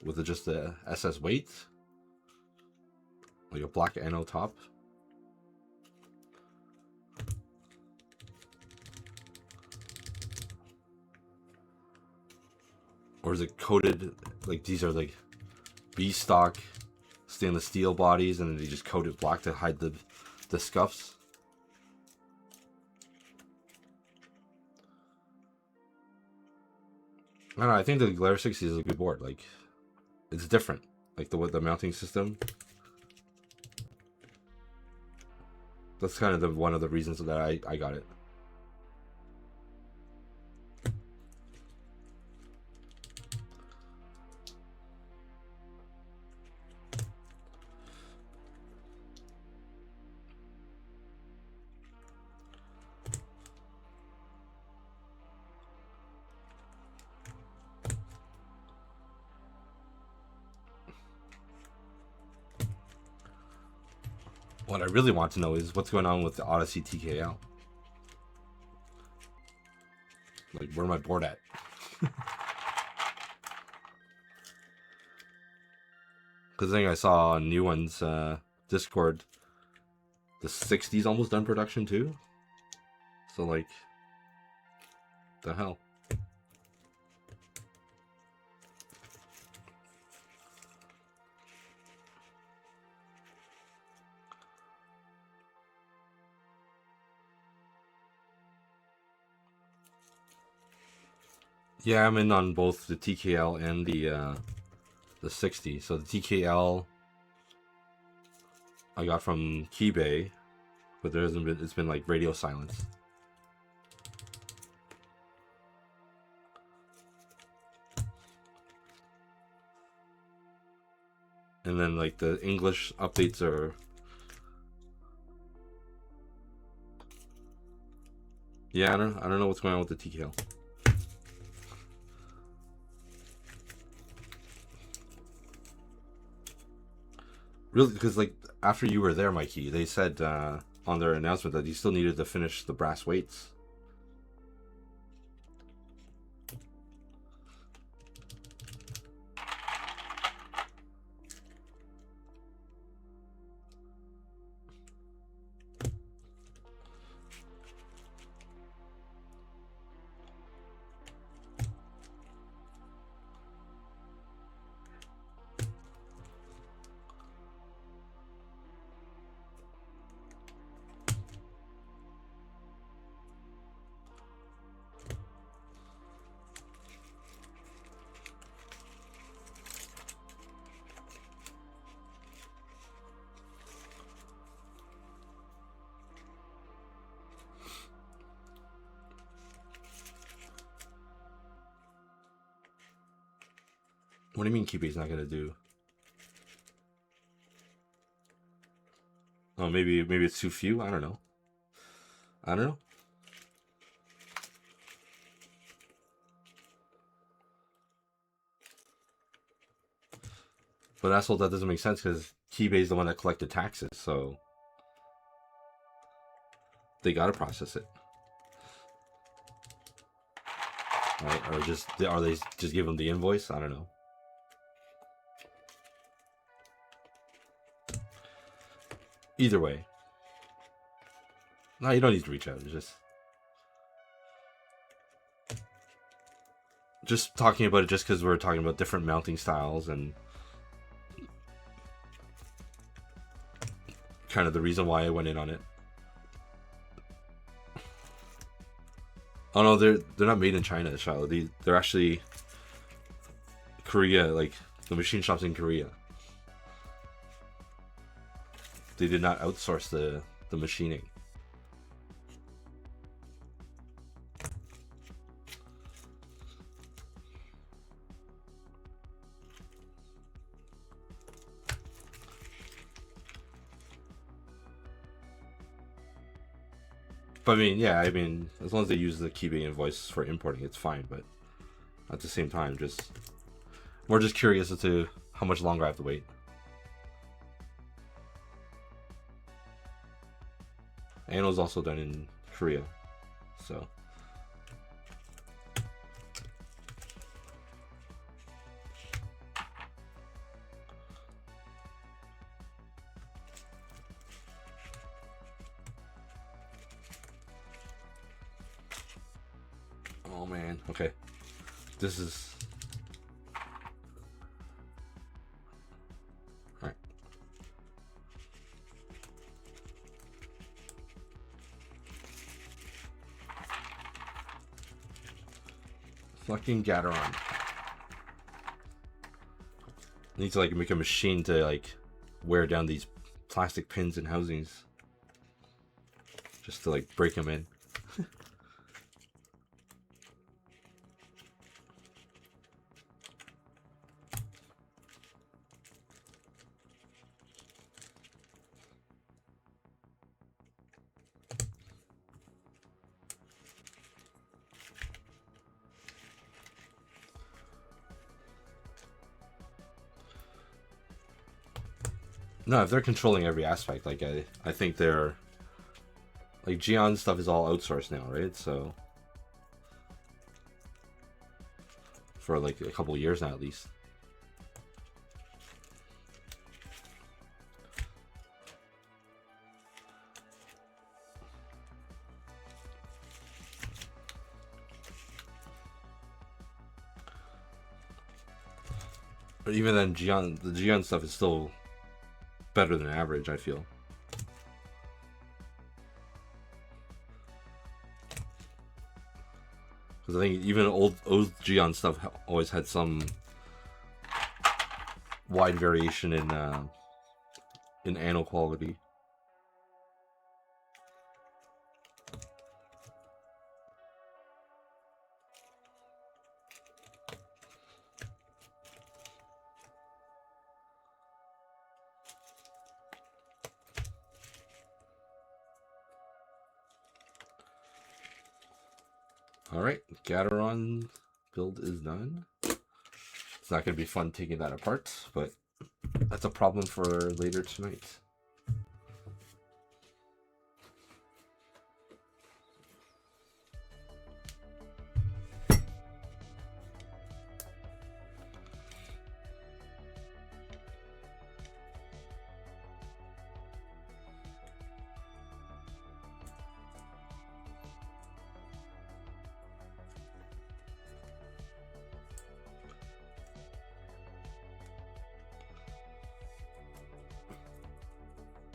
with just the SS weight? Like a black NO top? or is it coated? Like these are like B stock stainless steel bodies, and then they just coat it black to hide the scuffs. I don't know. I think the Glare 60 is a good board. Like, it's different. Like the mounting system. That's kind of one of the reasons that I got it. What I really want to know is what's going on with the Odyssey TKL. Like, where my board at? Because I think I saw on new ones, Discord, the 60's almost done production too. So like, the hell. Yeah, I'm in on both the TKL and the 60. So the TKL I got from Keybay, but there hasn't been. It's been like radio silence. And then like the English updates are. Yeah, I don't know what's going on with the TKL. Really, because like after you were there, Mikey, they said on their announcement that you still needed to finish the brass weights. What do you mean Keebay's not gonna do? Oh, maybe it's too few. I don't know. I don't know. But asshole, that doesn't make sense because Keybay's the one that collected taxes, so they gotta process it, right? Or are they just give them the invoice? I don't know. Either way, no, you don't need to reach out. It's just talking about it just because we're talking about different mounting styles and kind of the reason why I went in on it. Oh no, they're not made in China, Shiloh. They're actually Korea, like the machine shops in Korea. They did not outsource the machining. But I mean, yeah, as long as they use the Keybay invoice for importing, it's fine. But at the same time, we're just curious as to how much longer I have to wait. And it was also done in Korea, so. Oh man, okay. This is Fucking Gateron. Need to like make a machine to like wear down these plastic pins and housings. Just to like break them in. No, if they're controlling every aspect, like I think they're like Gion stuff is all outsourced now, right? So for like a couple of years now, at least. But even then, the Gion stuff is still better than average, I feel. Because I think even old Gion stuff always had some wide variation in anno quality. Alright, Gateron build is done. It's not going to be fun taking that apart, but that's a problem for later tonight.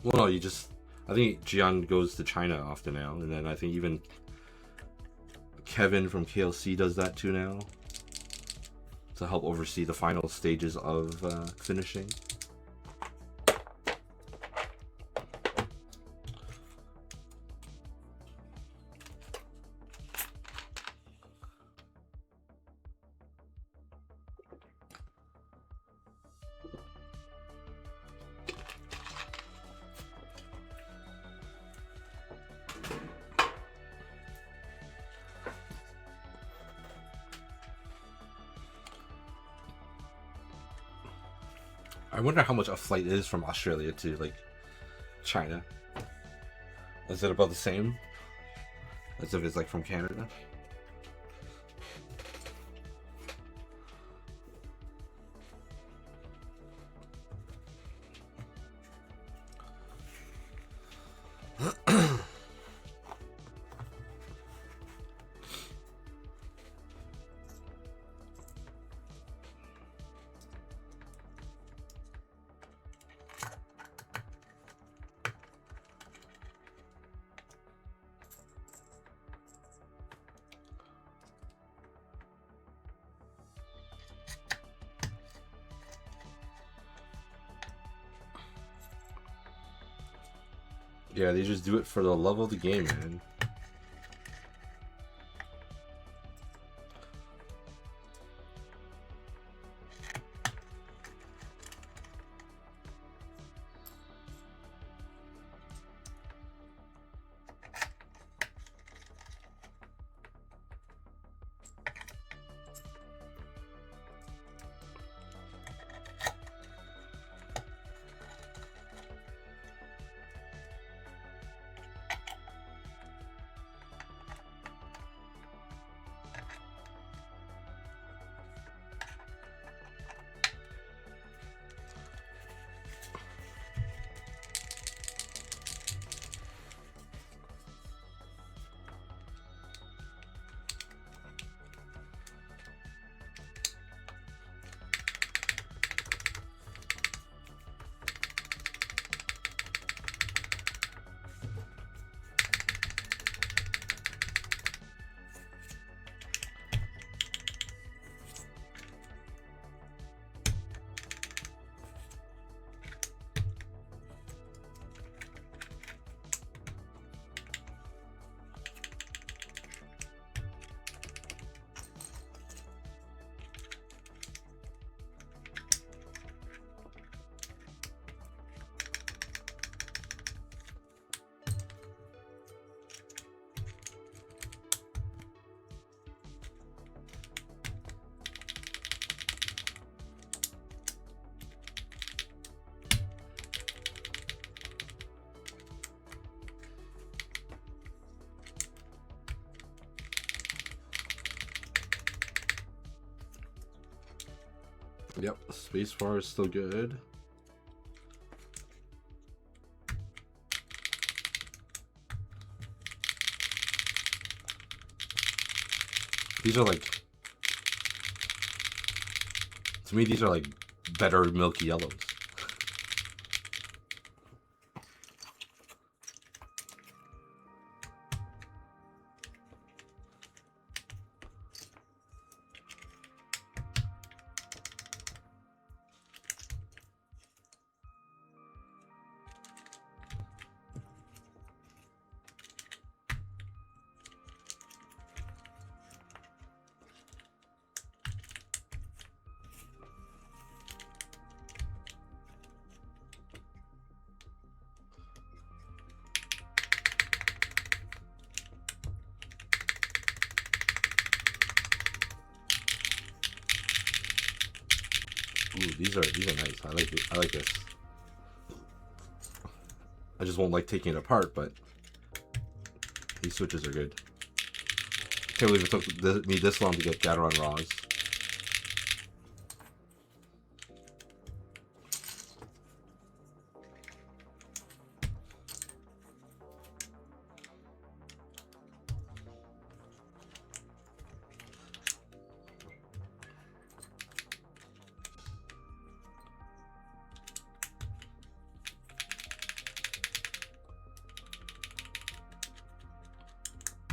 Well, no, I think Gian goes to China often now, and then I think even Kevin from KLC does that too now, to help oversee the final stages of finishing. I wonder how much a flight is from Australia to like China. Is it about the same as if it's like from Canada? Yeah, they just do it for the love of the game, man. Yep, spacebar is still good. These are like, to me, these are like better milky yellows. Ooh, these are nice. I like it. I like this. I just won't like taking it apart, but these switches are good. Can't believe it took me this long to get Gateron Raws.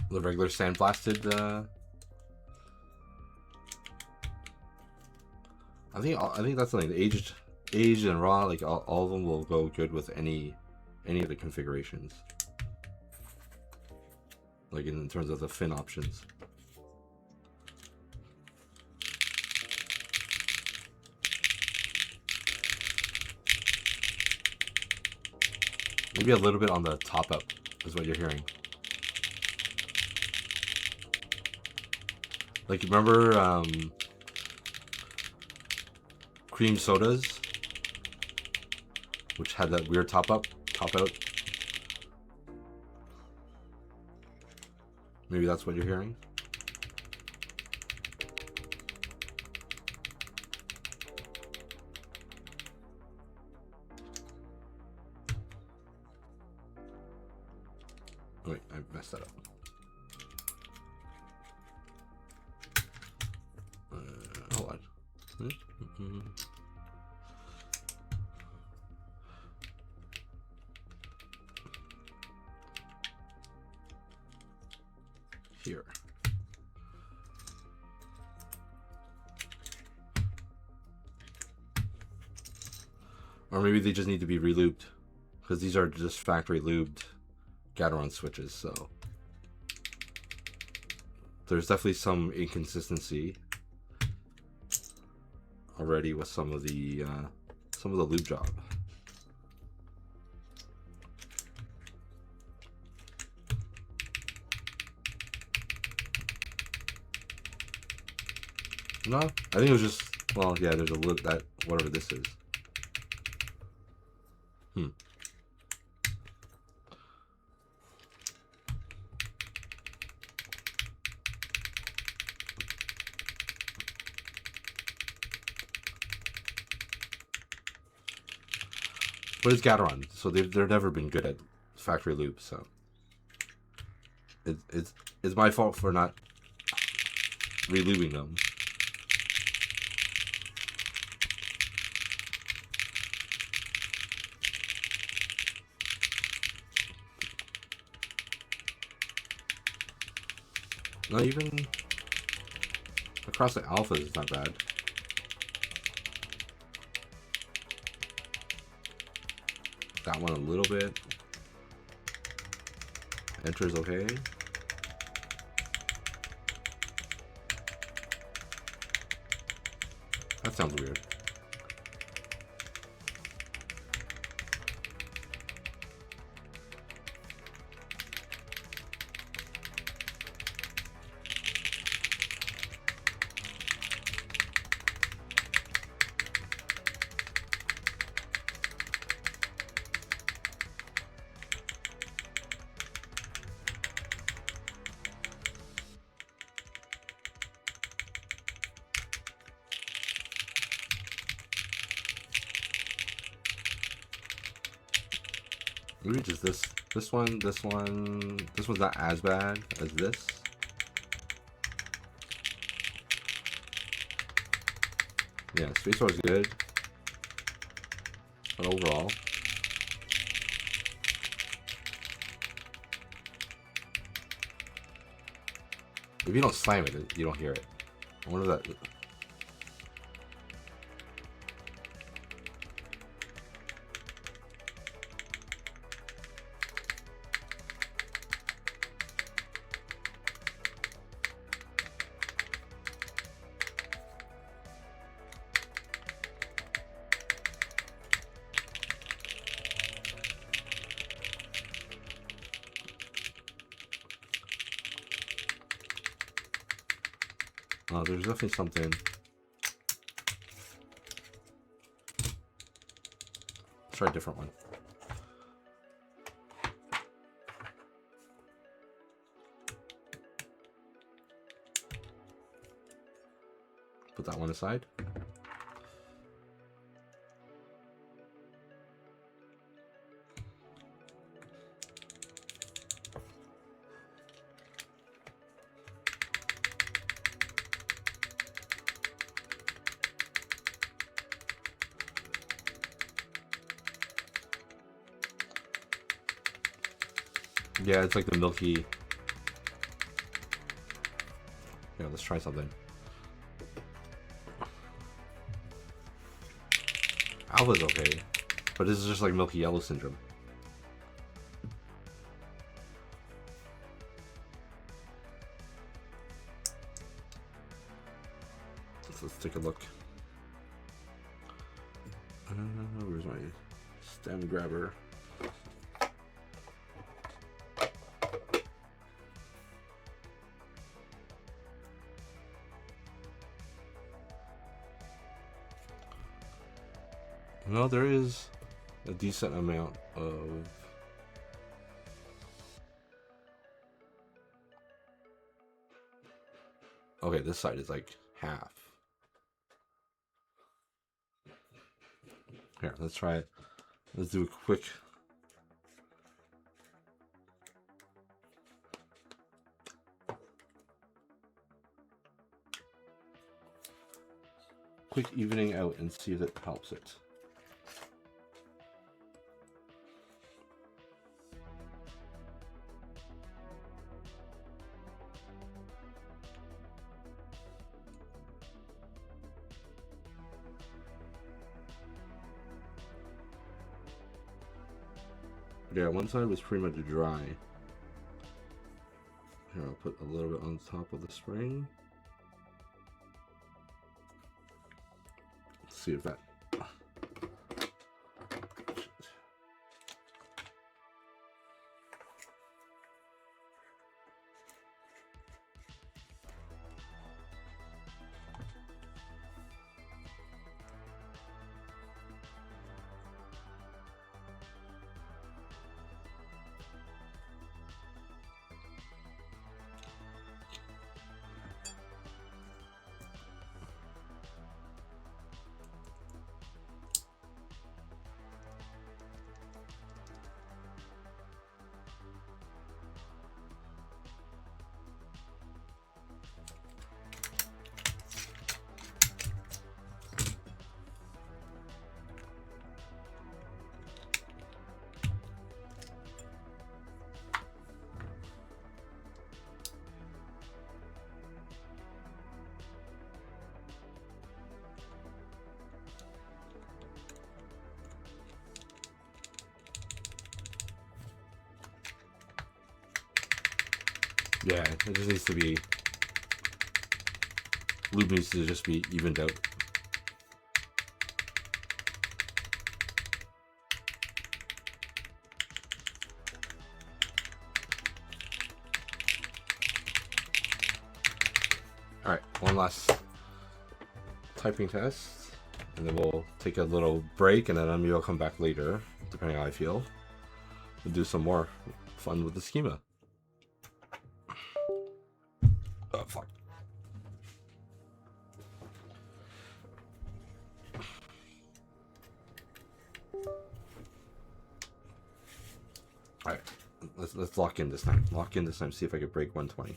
The regular sandblasted. I think that's something. Aged and raw, like all of them will go good with any of the configurations. Like in terms of the fin options. Maybe a little bit on the top up is what you're hearing. Like, remember cream sodas, which had that weird top out? Maybe that's what you're hearing. Oh, wait, I messed that up. Hold on. Here. Or maybe they just need to be relubed, because these are just factory lubed Gateron switches, so there's definitely some inconsistency already with some of the lube job. No, I think it was just, well, yeah, there's a little, that, whatever this is. But it's Gateron, so they've never been good at factory lube, so it's my fault for not relubing them. Not even across the alphas is not bad. That one a little bit. Enter's okay. That sounds weird. Maybe just this one. This one's not as bad as this. Yeah, Space War's good. But overall. If you don't slam it, you don't hear it. I wonder if that. Oh, there's definitely something. Let's try a different one. Put that one aside. Yeah, it's like the milky. Yeah, let's try something. Alpha's okay, but this is just like milky yellow syndrome. Let's take a look. Where's my stem grabber? No, there is a decent amount of okay, this side is like half. Here, let's try it. Let's do a quick evening out and see if it helps it. Yeah, one side was pretty much dry. Here, I'll put a little bit on top of the spring. Let's see if that. Yeah, it just needs to be. Lube needs to just be evened out. Alright, one last typing test, and then we'll take a little break, and then maybe I'll come back later, depending on how I feel. We'll do some more fun with the schema. Oh, fuck. let's lock in this time. Lock in this time. See if I can break 120.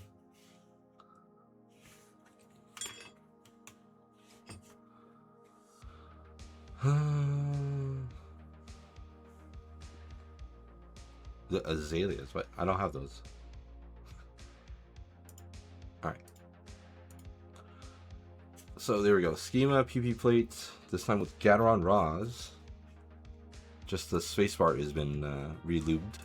The azaleas, but I don't have those. All right. So there we go. Schema PP plates. This time with Gateron Raws. Just the spacebar has been re-lubed.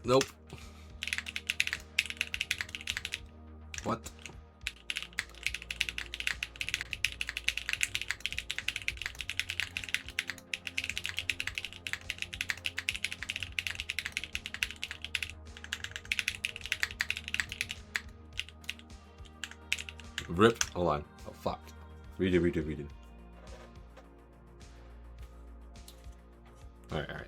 Nope. What? Rip. Hold on. Oh, fuck. Redo. Alright.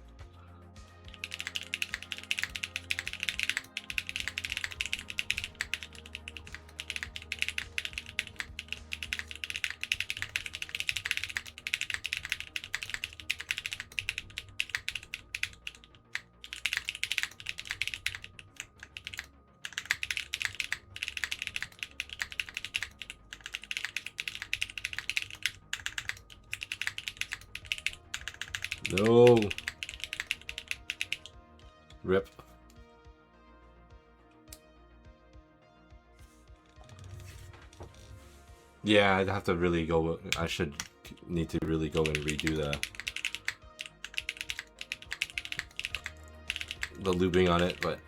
No. Rip. Yeah, I'd have to really go. I should need to really go and redo the lubing on it, but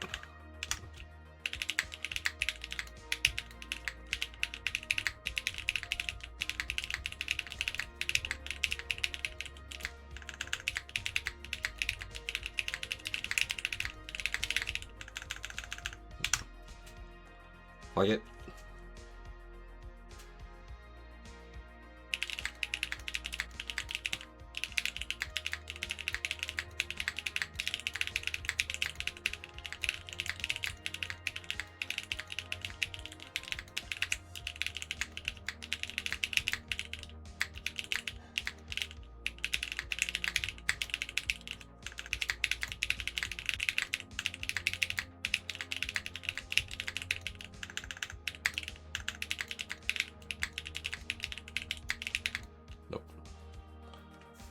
plug it.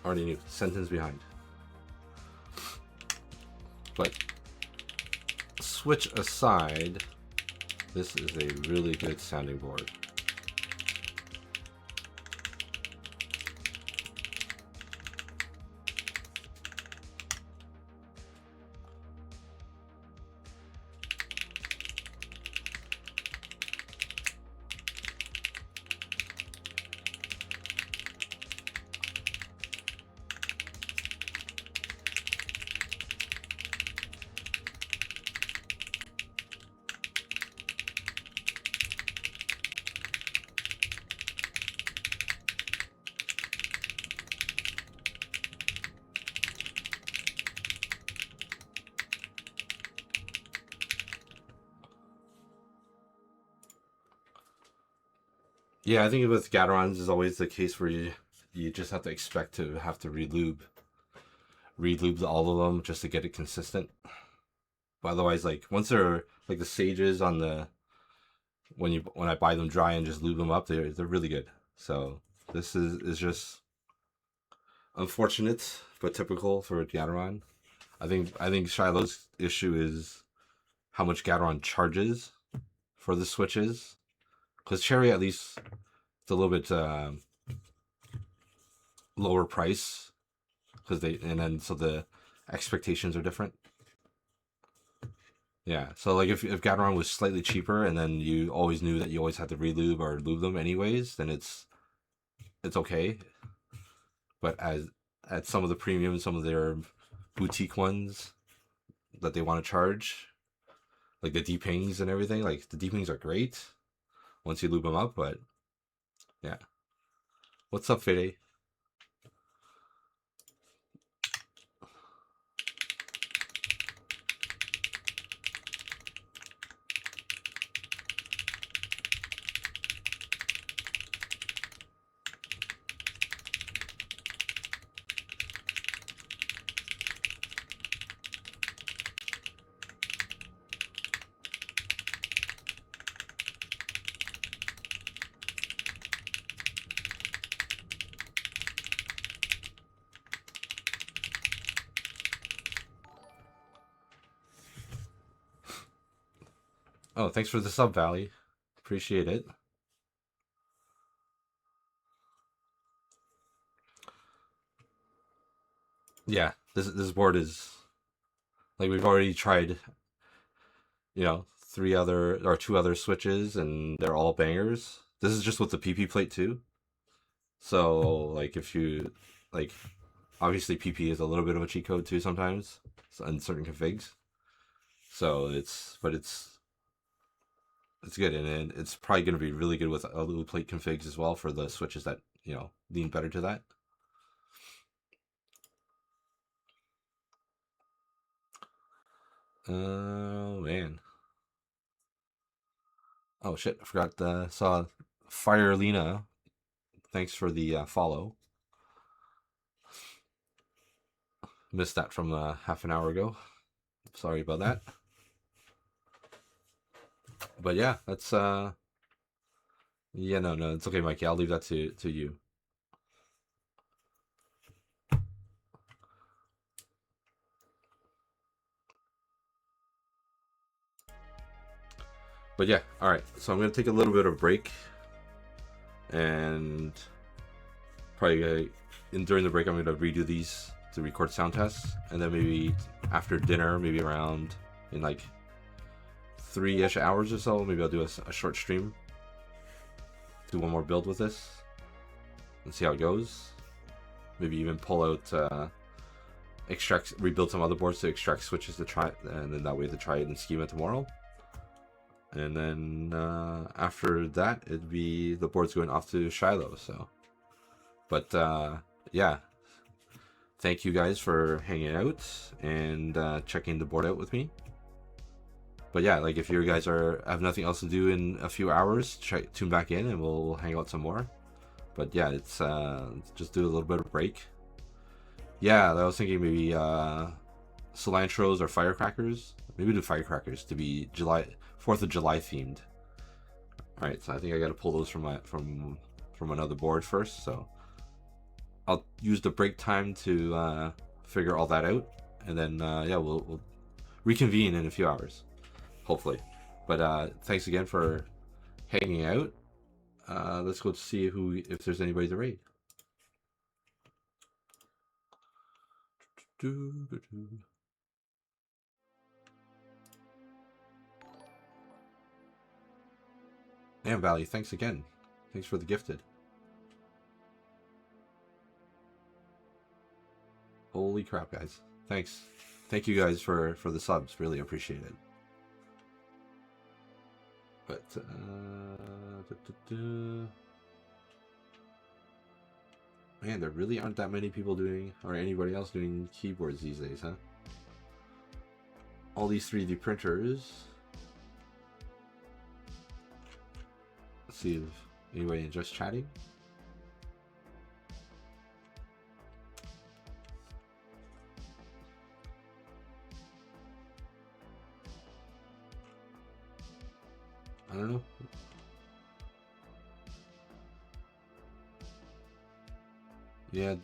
Already knew. Sentence behind. But switch aside, this is a really good sounding board. Yeah, I think with Gaterons is always the case where you just have to expect to have to relube all of them just to get it consistent. But otherwise, like once they're like the sages on the when I buy them dry and just lube them up, they're really good. So this is just unfortunate but typical for Gateron. I think Shiloh's issue is how much Gateron charges for the switches. Because Cherry, at least, it's a little bit lower price. So the expectations are different. Yeah, so like if Gateron was slightly cheaper and then you always knew that you always had to relube or lube them anyways, then it's okay. But at some of the premium, some of their boutique ones that they want to charge, like the Deepings and everything, like the Deepings are great once you lube them up, but yeah. What's up, Fede? Oh, thanks for the sub, Valley. Appreciate it. Yeah, this board is like we've already tried, three other or two other switches, and they're all bangers. This is just with the PP plate too. So like if you like, obviously PP is a little bit of a cheat code too sometimes in certain configs. So it's good, and then it's probably going to be really good with other plate configs as well for the switches that lean better to that. Oh man. Oh shit! I forgot. Saw Fire Lena. Thanks for the follow. Missed that from half an hour ago. Sorry about that. But yeah, that's yeah, no, it's okay, Mikey. I'll leave that to you. But yeah, all right. So I'm gonna take a little bit of a break, and probably during the break I'm gonna redo these to record sound tests, and then maybe after dinner, maybe around in like 3-ish hours or so, maybe I'll do a short stream, do one more build with this, and see how it goes. Maybe even pull out rebuild some other boards to extract switches to try, and then that way to try it in Schema tomorrow. And then after that, it'd be the board's going off to Shiloh. So, but yeah, thank you guys for hanging out and checking the board out with me. But yeah, like if you guys have nothing else to do in a few hours, tune back in and we'll hang out some more. But yeah, it's just do a little bit of break. Yeah, I was thinking maybe cilantros or firecrackers. Maybe do firecrackers to be 4th of July themed. All right, so I think I got to pull those from another board first. So I'll use the break time to figure all that out, and then yeah, we'll reconvene in a few hours, hopefully. But thanks again for hanging out. Let's go see if there's anybody to raid. And Valley, thanks again. Thanks for the gifted. Holy crap, guys. Thanks. Thank you guys for the subs. Really appreciate it. But man, there really aren't that many people doing, or anybody else doing keyboards these days, huh? All these 3D printers. Let's see if anybody enjoys chatting. I don't know. Yeah.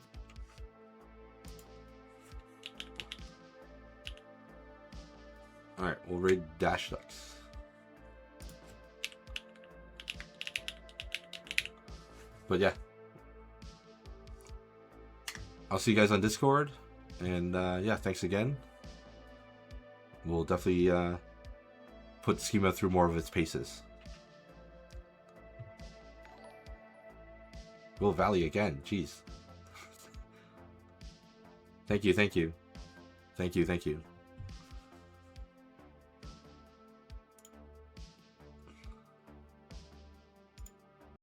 Alright, we'll raid Dash Ducks. But yeah. I'll see you guys on Discord. And yeah, thanks again. We'll definitely put Schema through more of its paces. Will Valley again. Jeez. Thank you. Thank you.